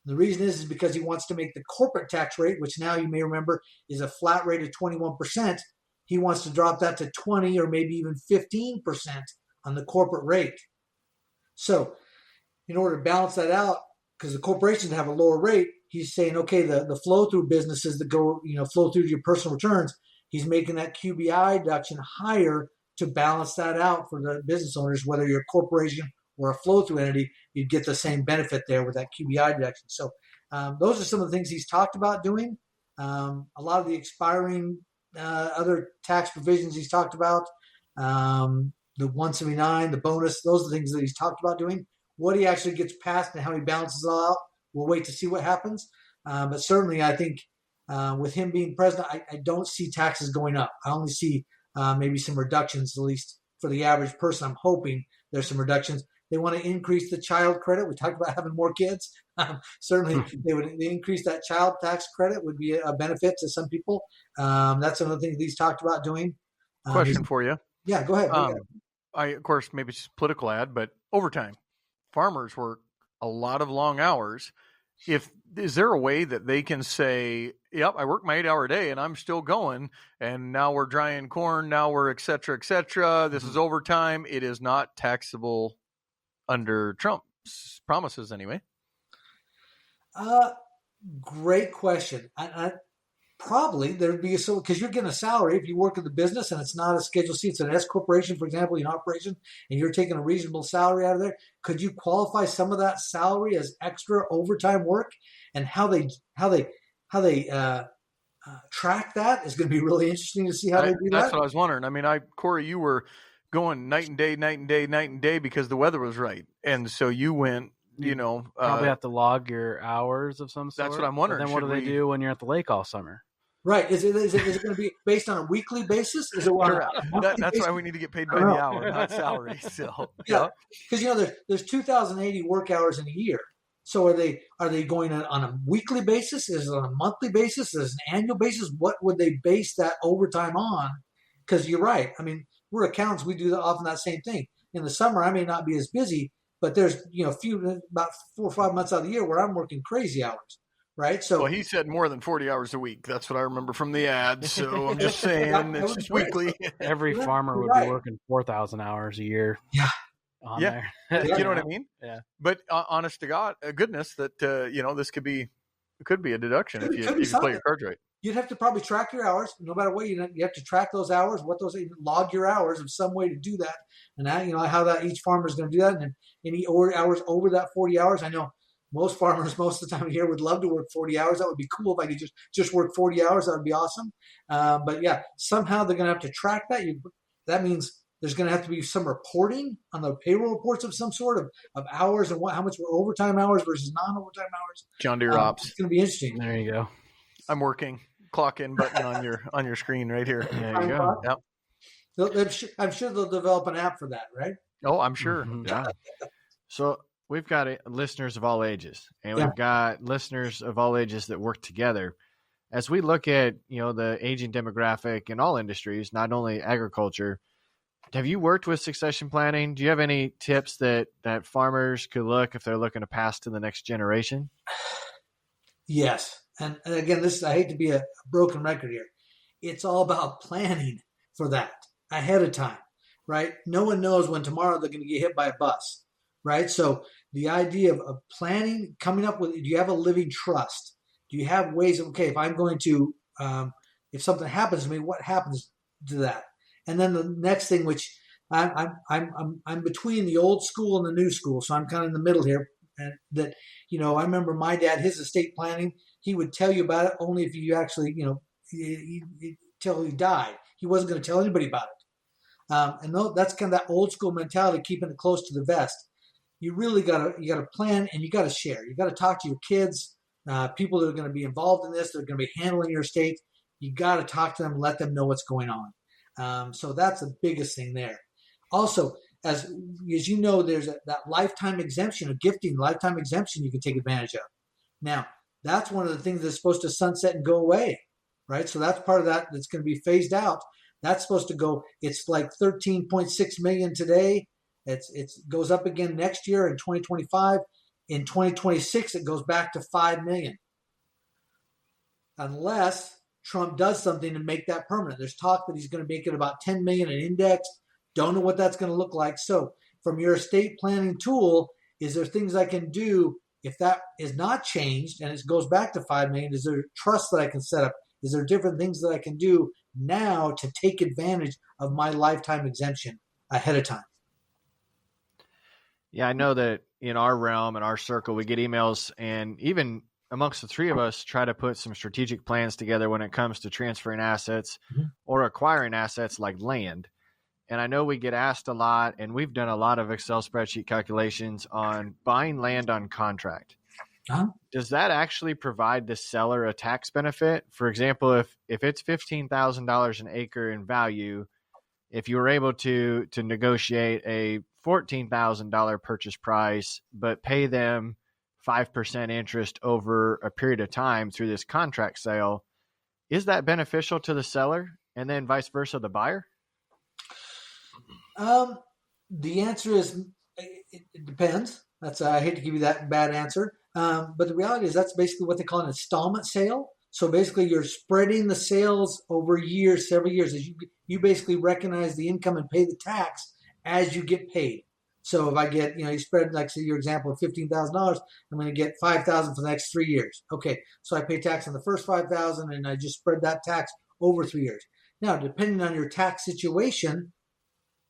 The reason is because he wants to make the corporate tax rate, which now you may remember is a flat rate of 21%. He wants to drop that to 20 or maybe even 15% on the corporate rate. So in order to balance that out, because the corporations have a lower rate, he's saying, okay, the flow-through businesses that go, flow through to your personal returns, he's making that QBI deduction higher to balance that out for the business owners, whether you're a corporation or a flow-through entity, you'd get the same benefit there with that QBI deduction. So those are some of the things he's talked about doing. A lot of the expiring other tax provisions he's talked about, the 179, the bonus, those are the things that he's talked about doing. What he actually gets passed and how he balances it all out, we'll wait to see what happens. But certainly I think with him being president, I don't see taxes going up. I only see maybe some reductions, at least for the average person. I'm hoping there's some reductions. They want to increase the child credit. We talked about having more kids. Certainly they increase that child tax credit would be a benefit to some people. That's another thing that he's talked about doing. Question for you. Yeah, go ahead. Of course, maybe it's just political ad, but overtime. Farmers work a lot of long hours. Is there a way that they can say, yep, I work my 8-hour day and I'm still going, and now we're drying corn, now we're et cetera, this is overtime. It is not taxable under Trump's promises anyway. Great question. Probably there'd be because you're getting a salary if you work in the business and it's not a Schedule C, it's an S corporation, for example, in operation, and you're taking a reasonable salary out of there. Could you qualify some of that salary as extra overtime work? And how they track that is going to be really interesting to see how they do that. That's what I was wondering. I mean, Corey, you were going night and day because the weather was right, and so you went. Probably have to log your hours of some sort. That's what I'm wondering. But then what do they do when you're at the lake all summer? Right. Is it going to be based on a weekly basis? Is it that's why we need to get paid by the hour, not salary. So yeah, because there's 2,080 work hours in a year. So are they going on a weekly basis? Is it on a monthly basis? Is it an annual basis? What would they base that overtime on? Because you're right. I mean, we're accountants. We do often that same thing. In the summer, I may not be as busy, but there's about 4 or 5 months out of the year where I'm working crazy hours. Right. So he said more than 40 hours a week. That's what I remember from the ad. So I'm just saying it's just weekly. Every farmer would be working 4,000 hours a year. Yeah. There. You know what I mean? Yeah. But honest to God, goodness that, this could be a deduction if you play your cards right. You'd have to probably track your hours. No matter what, you have to track those hours, log your hours of some way to do that. And how that each farmer is going to do that. And any hours over that 40 hours, I know most farmers most of the time of year would love to work 40 hours. That would be cool if I could just work 40 hours. That would be awesome. But yeah, somehow they're going to have to track that. That means there's going to have to be some reporting on the payroll reports of some sort of hours and how much were overtime hours versus non-overtime hours. John Deere Ops. It's going to be interesting. There you go. I'm working. Clock in button on your screen right here. There you go. Yep. I'm sure they'll develop an app for that, right? Oh, I'm sure. Mm-hmm. Yeah. So we've got listeners of all ages, and we've got listeners of all ages that work together. As we look at, the aging demographic in all industries, not only agriculture, have you worked with succession planning? Do you have any tips that farmers could look if they're looking to pass to the next generation? Yes. And again, I hate to be a broken record here. It's all about planning for that ahead of time, right? No one knows when tomorrow they're going to get hit by a bus, right? So the idea of planning, coming up with, do you have a living trust? Do you have ways of, okay, if I'm going to, if something happens to me, what happens to that? And then the next thing, which I'm between the old school and the new school, so I'm kind of in the middle here. And that, I remember my dad, his estate planning, he would tell you about it only if you actually, till he died. He wasn't going to tell anybody about it. And that's kind of that old school mentality, keeping it close to the vest. You really got to plan, and you got to share. You got to talk to your kids, people that are going to be involved in this, that are going to be handling your estate. You got to talk to them, let them know what's going on. So that's the biggest thing there. Also, as you know, there's that lifetime exemption, a gifting lifetime exemption you can take advantage of. Now, that's one of the things that's supposed to sunset and go away, right? So that's part of that that's going to be phased out. That's supposed to go. It's like 13.6 million today. It goes up again next year in 2025. In 2026, it goes back to 5 million, unless Trump does something to make that permanent. There's talk that he's going to make it about 10 million in index. Don't know what that's going to look like. So from your estate planning tool, is there things I can do if that is not changed and it goes back to 5 million? Is there trust that I can set up? Is there different things that I can do now to take advantage of my lifetime exemption ahead of time? Yeah, I know that in our realm and our circle, we get emails, and even amongst the three of us, try to put some strategic plans together when it comes to transferring assets or acquiring assets like land. And I know we get asked a lot, and we've done a lot of Excel spreadsheet calculations on buying land on contract. Does that actually provide the seller a tax benefit? For example, if it's $15,000 an acre in value, if you were able to negotiate a $14,000 purchase price, but pay them 5% interest over a period of time through this contract sale, is that beneficial to the seller, and then vice versa the buyer? The answer is it depends. I hate to give you that bad answer, but the reality is that's basically what they call an installment sale. So basically, you're spreading the sales over years, several years. As you basically recognize the income and pay the tax as you get paid. So if I get, you spread, like say your example of $15,000, I'm going to get $5,000 for the next 3 years. Okay, so I pay tax on the first $5,000, and I just spread that tax over 3 years. Now, depending on your tax situation,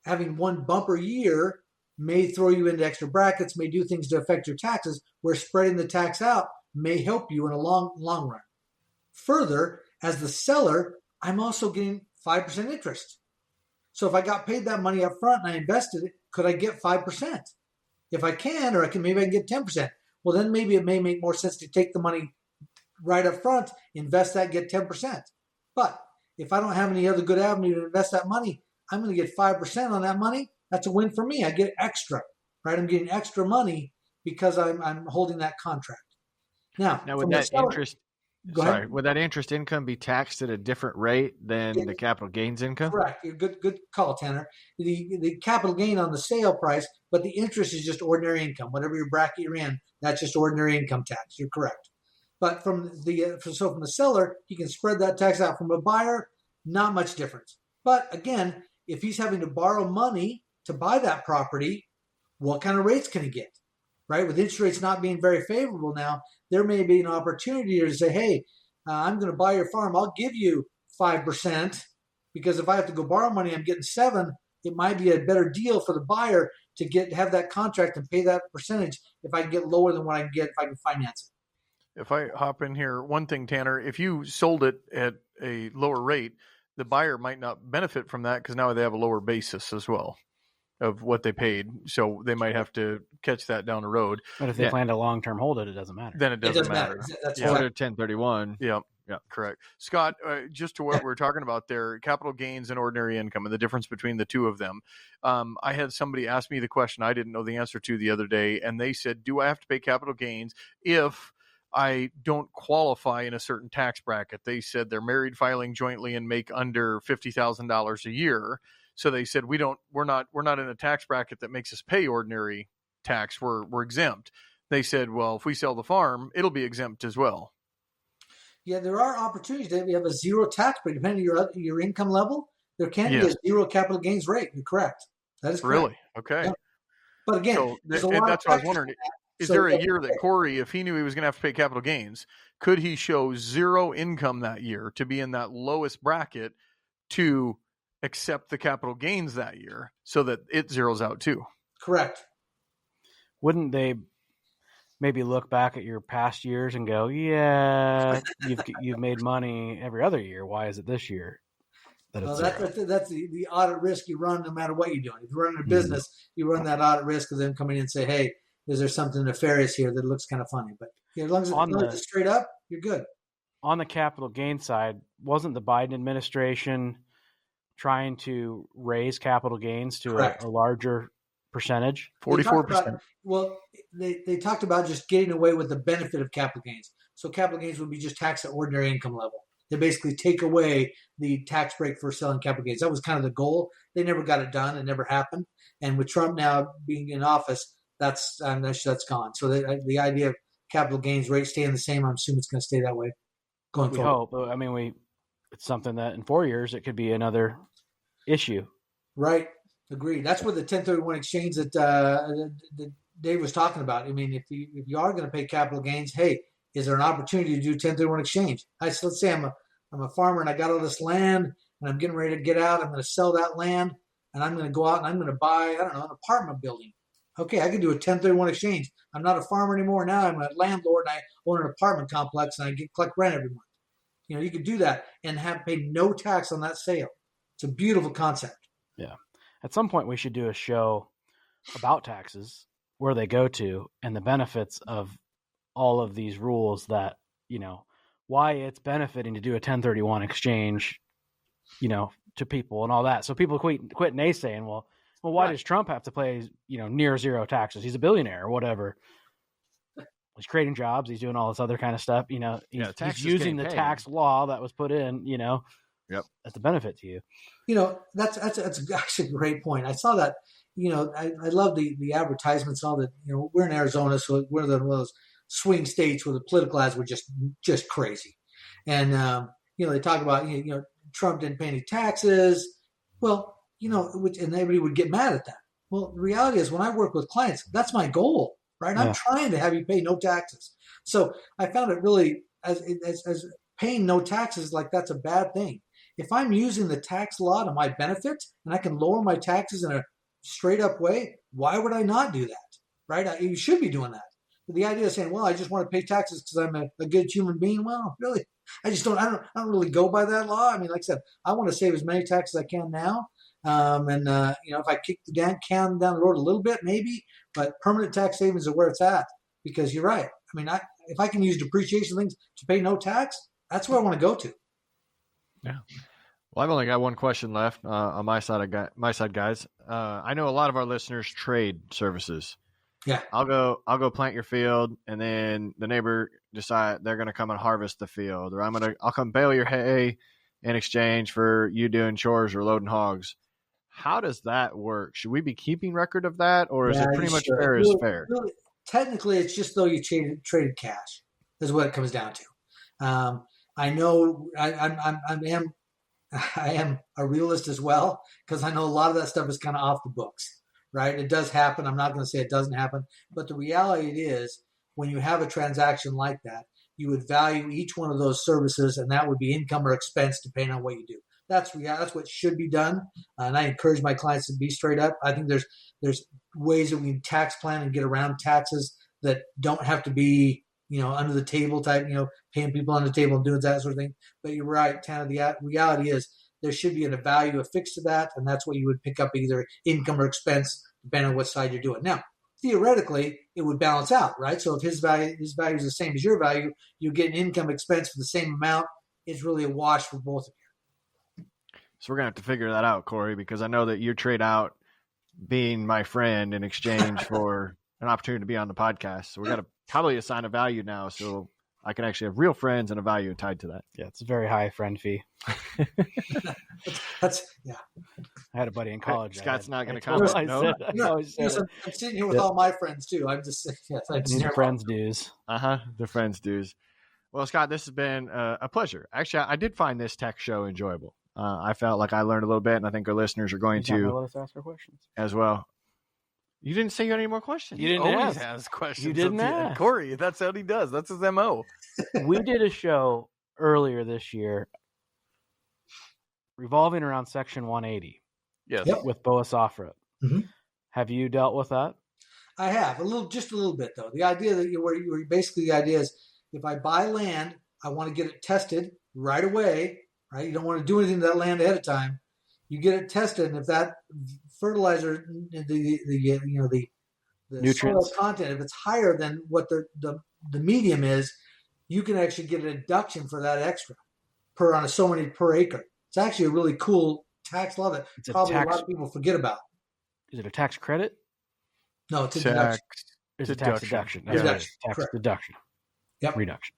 having one bumper year may throw you into extra brackets, may do things to affect your taxes, where spreading the tax out may help you in a long run. Further, as the seller, I'm also getting 5% interest. So if I got paid that money up front and I invested it, could I get 5%? If I can, or maybe I can get 10%. Well, then maybe it may make more sense to take the money right up front, invest that, get 10%. But if I don't have any other good avenue to invest that money, I'm going to get 5% on that money. That's a win for me. I get extra, right? I'm getting extra money because I'm holding that contract. Now would that interest? Would that interest income be taxed at a different rate than the capital gains income? Correct. Good call, Tanner. The capital gain on the sale price, but the interest is just ordinary income. Whatever your bracket you're in, that's just ordinary income tax. You're correct. But from the seller, he can spread that tax out. From a buyer, not much difference. But again, if he's having to borrow money to buy that property, what kind of rates can he get? Right? With interest rates not being very favorable now, there may be an opportunity to say, hey, I'm going to buy your farm. I'll give you 5%, because if I have to go borrow money, I'm getting 7%. It might be a better deal for the buyer to have that contract and pay that percentage if I can get lower than what I can get if I can finance it. If I hop in here, one thing, Tanner, if you sold it at a lower rate, the buyer might not benefit from that because now they have a lower basis as well of what they paid. So they might have to catch that down the road. But if they plan to long-term hold it, it doesn't matter. Then it doesn't matter. That's Or 1031. Yeah, correct. Scott, just to what we're talking about there, capital gains and ordinary income and the difference between the two of them. I had somebody ask me the question I didn't know the answer to the other day, and they said, do I have to pay capital gains if I don't qualify in a certain tax bracket? They said they're married, filing jointly, and make under $50,000 a year. So they said we're not in a tax bracket that makes us pay ordinary tax. We're exempt. They said, well, if we sell the farm, it'll be exempt as well. Yeah, there are opportunities that we have a zero tax rate depending on your income level. There can be a zero capital gains rate. You're correct. That is correct. Really? Okay. Yeah. But again, there's a lot that's what I was wondering. Is there a year that Corey, if he knew he was going to have to pay capital gains, could he show zero income that year to be in that lowest bracket to accept the capital gains that year so that it zeroes out too? Correct. Wouldn't they maybe look back at your past years and go, yeah, you've made money every other year. Why is it this year that it's zero? That's the audit risk you run no matter what you're doing. If you're running a business, you run that audit risk of them coming in and say, hey, is there something nefarious here that looks kind of funny? But as long as it's straight up, you're good. On the capital gain side, wasn't the Biden administration trying to raise capital gains to a larger percentage? 44%. Well, they talked about just getting away with the benefit of capital gains. So capital gains would be just taxed at ordinary income level. They basically take away the tax break for selling capital gains. That was kind of the goal. They never got it done. It never happened. And with Trump now being in office, that's gone. So the idea of capital gains rate staying the same, I'm assuming it's going to stay that way going forward. Hope. I mean, it's something that in 4 years it could be another issue. Right. Agreed. That's where the 1031 exchange that Dave was talking about. I mean, if you are going to pay capital gains, hey, is there an opportunity to do 1031 exchange? Let's say I'm a farmer and I got all this land and I'm getting ready to get out. I'm going to sell that land and I'm going to go out and I'm going to buy, an apartment building. Okay, I can do a 1031 exchange. I'm not a farmer anymore. Now I'm a landlord and I own an apartment complex and I collect rent every month. You could do that and have paid no tax on that sale. It's a beautiful concept. Yeah. At some point we should do a show about taxes, where they go to, and the benefits of all of these rules that, why it's benefiting to do a 1031 exchange, to people and all that. So people quit naysaying, well, why does Trump have to pay, near zero taxes? He's a billionaire or whatever. He's creating jobs. He's doing all this other kind of stuff. He's using the tax law that was put in, Yep. That's a benefit to you. That's actually a great point. I saw that, I love the advertisements, all that, we're in Arizona, so we're one of those swing states where the political ads were just crazy. And, they talk about, Trump didn't pay any taxes. Well, and everybody would get mad at that. Well, the reality is when I work with clients, that's my goal, right? Yeah. I'm trying to have you pay no taxes. So I found it really as paying no taxes, like that's a bad thing. If I'm using the tax law to my benefit and I can lower my taxes in a straight up way, why would I not do that? Right? You should be doing that. But the idea of saying, well, I just want to pay taxes because I'm a good human being. Well, really, I don't really go by that law. I mean, like I said, I want to save as many taxes as I can now. If I kick the can down the road a little bit, maybe, but permanent tax savings are where it's at, because you're right. I mean, if I can use depreciation things to pay no tax, that's where I want to go to. Yeah. Well, I've only got one question left on my side, guys. I know a lot of our listeners trade services. Yeah. I'll go plant your field, and then the neighbor decide they're going to come and harvest the field, or I'll come bale your hay in exchange for you doing chores or loading hogs. How does that work? Should we be keeping record of that, or is it pretty much fair as fair? Really, technically, it's just though you traded cash is what it comes down to. I know I am a realist as well, because I know a lot of that stuff is kind of off the books, right? It does happen. I'm not going to say it doesn't happen, but the reality is when you have a transaction like that, you would value each one of those services, and that would be income or expense depending on what you do. That's what should be done, and I encourage my clients to be straight up. I think there's ways that we can tax plan and get around taxes that don't have to be under the table type, paying people on the table and doing that sort of thing. But you're right, Tanner. The reality is there should be a value affixed to that, and that's what you would pick up, either income or expense, depending on what side you're doing. Now, theoretically, it would balance out, right? So if his value is the same as your value, you get an income expense for the same amount. It's really a wash for both of you. So we're going to have to figure that out, Corey, because I know that you trade out being my friend in exchange for an opportunity to be on the podcast. So we're going to probably assign a value now, so I can actually have real friends and a value tied to that. Yeah, it's a very high friend fee. That's yeah. I had a buddy in college. Scott's not going to comment. I'm sitting here with all my friends too. I'm just the friends dues. The friends dues. Well, Scott, this has been a pleasure. Actually, I did find this tech show enjoyable. I felt like I learned a little bit, and I think our listeners are going to let us ask our questions as well. You didn't say you had any more questions. You didn't always ask questions. You didn't ask. Corey, that's what he does. That's his MO. We did a show earlier this year revolving around Section 180. Yes. With Boa Safra. Mm-hmm. Have you dealt with that? I have just a little bit though. The idea that you're basically the idea is if I buy land, I want to get it tested right away, right? You don't want to do anything to that land ahead of time. You get it tested, and if that fertilizer, the nutrients soil content, if it's higher than what the medium is, you can actually get a deduction for that extra on so many per acre. It's actually a really cool tax law that probably a lot of people forget about. Is it a tax credit? No, it's a deduction. It's a tax deduction. Yeah. Tax deduction. Yep. Reduction.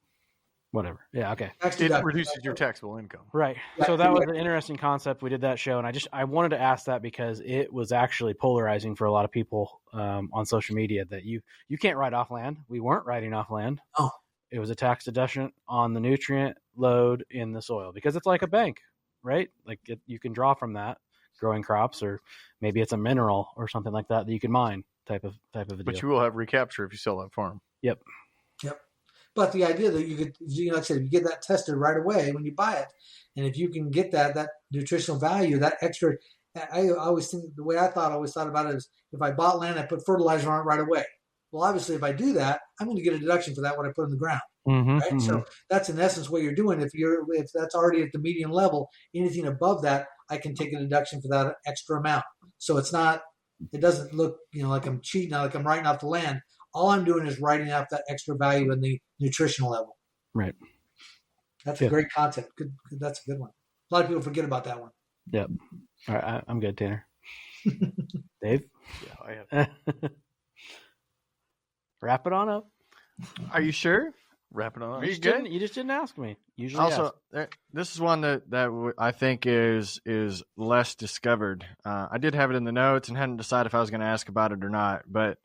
Whatever. Yeah. Okay. It reduces your taxable income. Right. Yeah, So that was an interesting concept. We did that show, and I wanted to ask that because it was actually polarizing for a lot of people on social media that you can't write off land. We weren't writing off land. Oh. It was a tax deduction on the nutrient load in the soil because it's like a bank, right? Like you can draw from that growing crops, or maybe it's a mineral or something like that you can mine type of a deal. But you will have recapture if you sell that farm. Yep. But the idea that you could, like I said, if you get that tested right away when you buy it, and if you can get that nutritional value, that extra, I always think the way I always thought about it is if I bought land, I put fertilizer on it right away. Well, obviously, if I do that, I'm going to get a deduction for that when I put it in the ground. Mm-hmm, Right? So that's in essence what you're doing. If that's already at the median level, anything above that, I can take a deduction for that extra amount. So it doesn't look like I'm cheating, like I'm writing off the land. All I'm doing is writing off that extra value in the nutritional level. Right. That's a great concept. Good. That's a good one. A lot of people forget about that one. Yep. All right. I'm good, Tanner. Dave? Yeah, I have. Wrap it on up. Are you sure? Wrap it on. You just didn't ask me. Usually Also, this is one that I think is less discovered. I did have it in the notes and hadn't decided if I was going to ask about it or not, but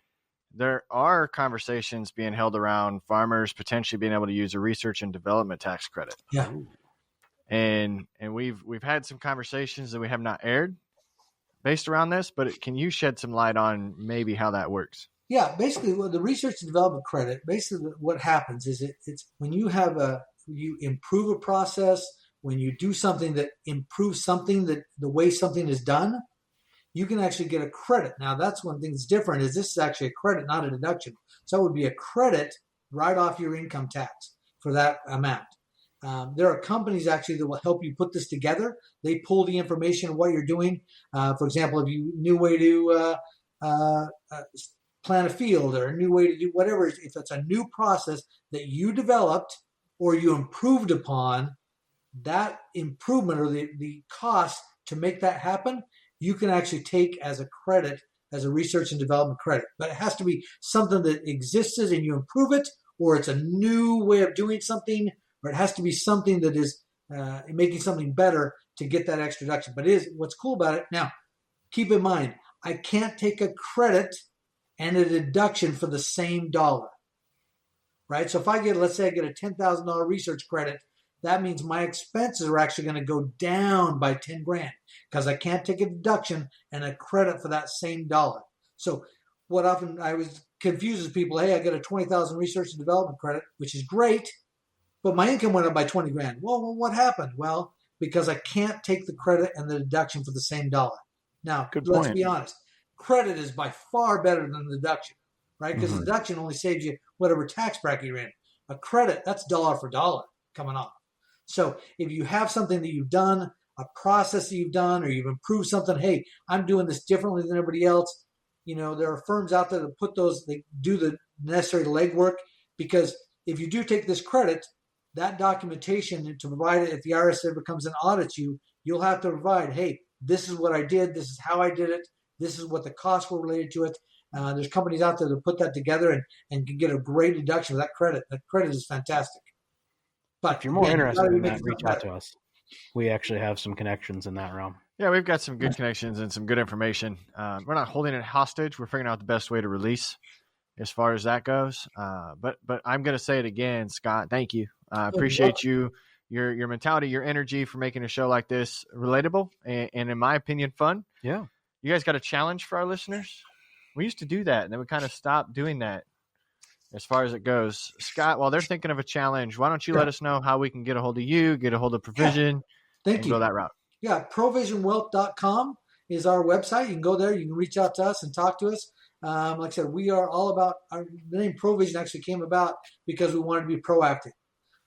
there are conversations being held around farmers potentially being able to use a research and development tax credit. Yeah. And we've had some conversations that we have not aired based around this, but can you shed some light on maybe how that works? Yeah, basically, the research and development credit. Basically, what happens is it's when you improve a process, when you do something that improves something that the way something is done, you can actually get a credit. Now, that's one thing that's different is this is actually a credit, not a deduction. So it would be a credit right off your income tax for that amount. There are companies actually that will help you put this together. They pull the information of what you're doing. For example, if you knew way to plant a field or a new way to do whatever, if it's a new process that you developed or you improved upon, that improvement or the cost to make that happen, you can actually take as a credit, as a research and development credit. But it has to be something that exists and you improve it, or it's a new way of doing something, or it has to be something that is making something better to get that extra deduction. But what's cool about it, now, keep in mind, I can't take a credit and a deduction for the same dollar, right? So if let's say I get a $10,000 research credit, that means my expenses are actually going to go down by 10 grand because I can't take a deduction and a credit for that same dollar. So what often I was confuses people, hey, I get a 20,000 research and development credit, which is great, but my income went up by 20 grand. Well, what happened? Well, because I can't take the credit and the deduction for the same dollar. Now, let's be honest. Credit is by far better than the deduction, right? Because the deduction only saves you whatever tax bracket you're in. A credit, that's dollar for dollar coming off. So if you have something that you've done, a process that you've done, or you've improved something, hey, I'm doing this differently than everybody else. There are firms out there that they do the necessary legwork, because if you do take this credit, that documentation to provide it, if the IRS ever comes and audits you, you'll have to provide, hey, this is what I did, this is how I did it, this is what the costs were related to it. There's companies out there that put that together and can get a great deduction for that credit. That credit is fantastic. But if you're more interested in that, reach out to us. We actually have some connections in that realm. Yeah, we've got some good connections and some good information. We're not holding it hostage. We're figuring out the best way to release as far as that goes. But I'm going to say it again, Scott. Thank you. I appreciate you, your mentality, your energy for making a show like this relatable and in my opinion, fun. Yeah. You guys got a challenge for our listeners? We used to do that, and then we kind of stopped doing that as far as it goes. Scott, while they're thinking of a challenge, why don't you let us know how we can get a hold of you, get a hold of Provision, Thank you. Go that route. Yeah, provisionwealth.com is our website. You can go there. You can reach out to us and talk to us. Like I said, we are all about the name Provision actually came about because we wanted to be proactive.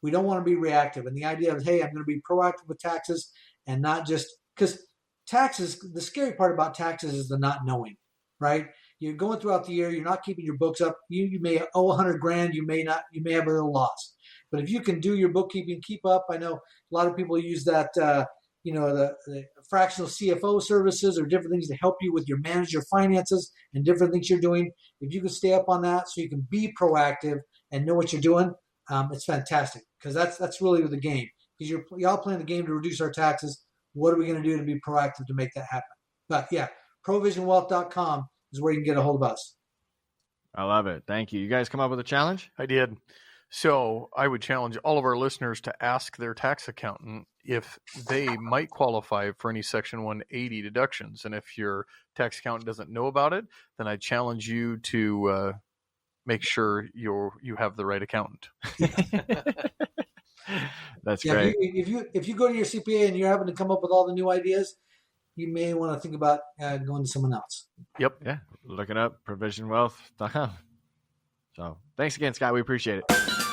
We don't want to be reactive. And the idea of, hey, I'm going to be proactive with taxes and not just because taxes, the scary part about taxes is the not knowing, right? You're going throughout the year, you're not keeping your books up. You may owe 100 grand, you may not, you may have a little loss. But if you can do your bookkeeping, keep up. I know a lot of people use that, the fractional CFO services or different things to help you with your manage your finances and different things you're doing. If you can stay up on that so you can be proactive and know what you're doing, it's fantastic because that's really the game. Because y'all playing the game to reduce our taxes. What are we going to do to be proactive to make that happen? But yeah, provisionwealth.com is where you can get a hold of us. I love it. Thank you. You guys come up with a challenge? I did. So I would challenge all of our listeners to ask their tax accountant if they might qualify for any Section 180 deductions. And if your tax accountant doesn't know about it, then I challenge you to make sure you have the right accountant. That's great. If you go to your CPA and you're having to come up with all the new ideas, you may want to think about going to someone else. Yep. Yeah. Looking up provisionwealth.com. So thanks again, Scott. We appreciate it.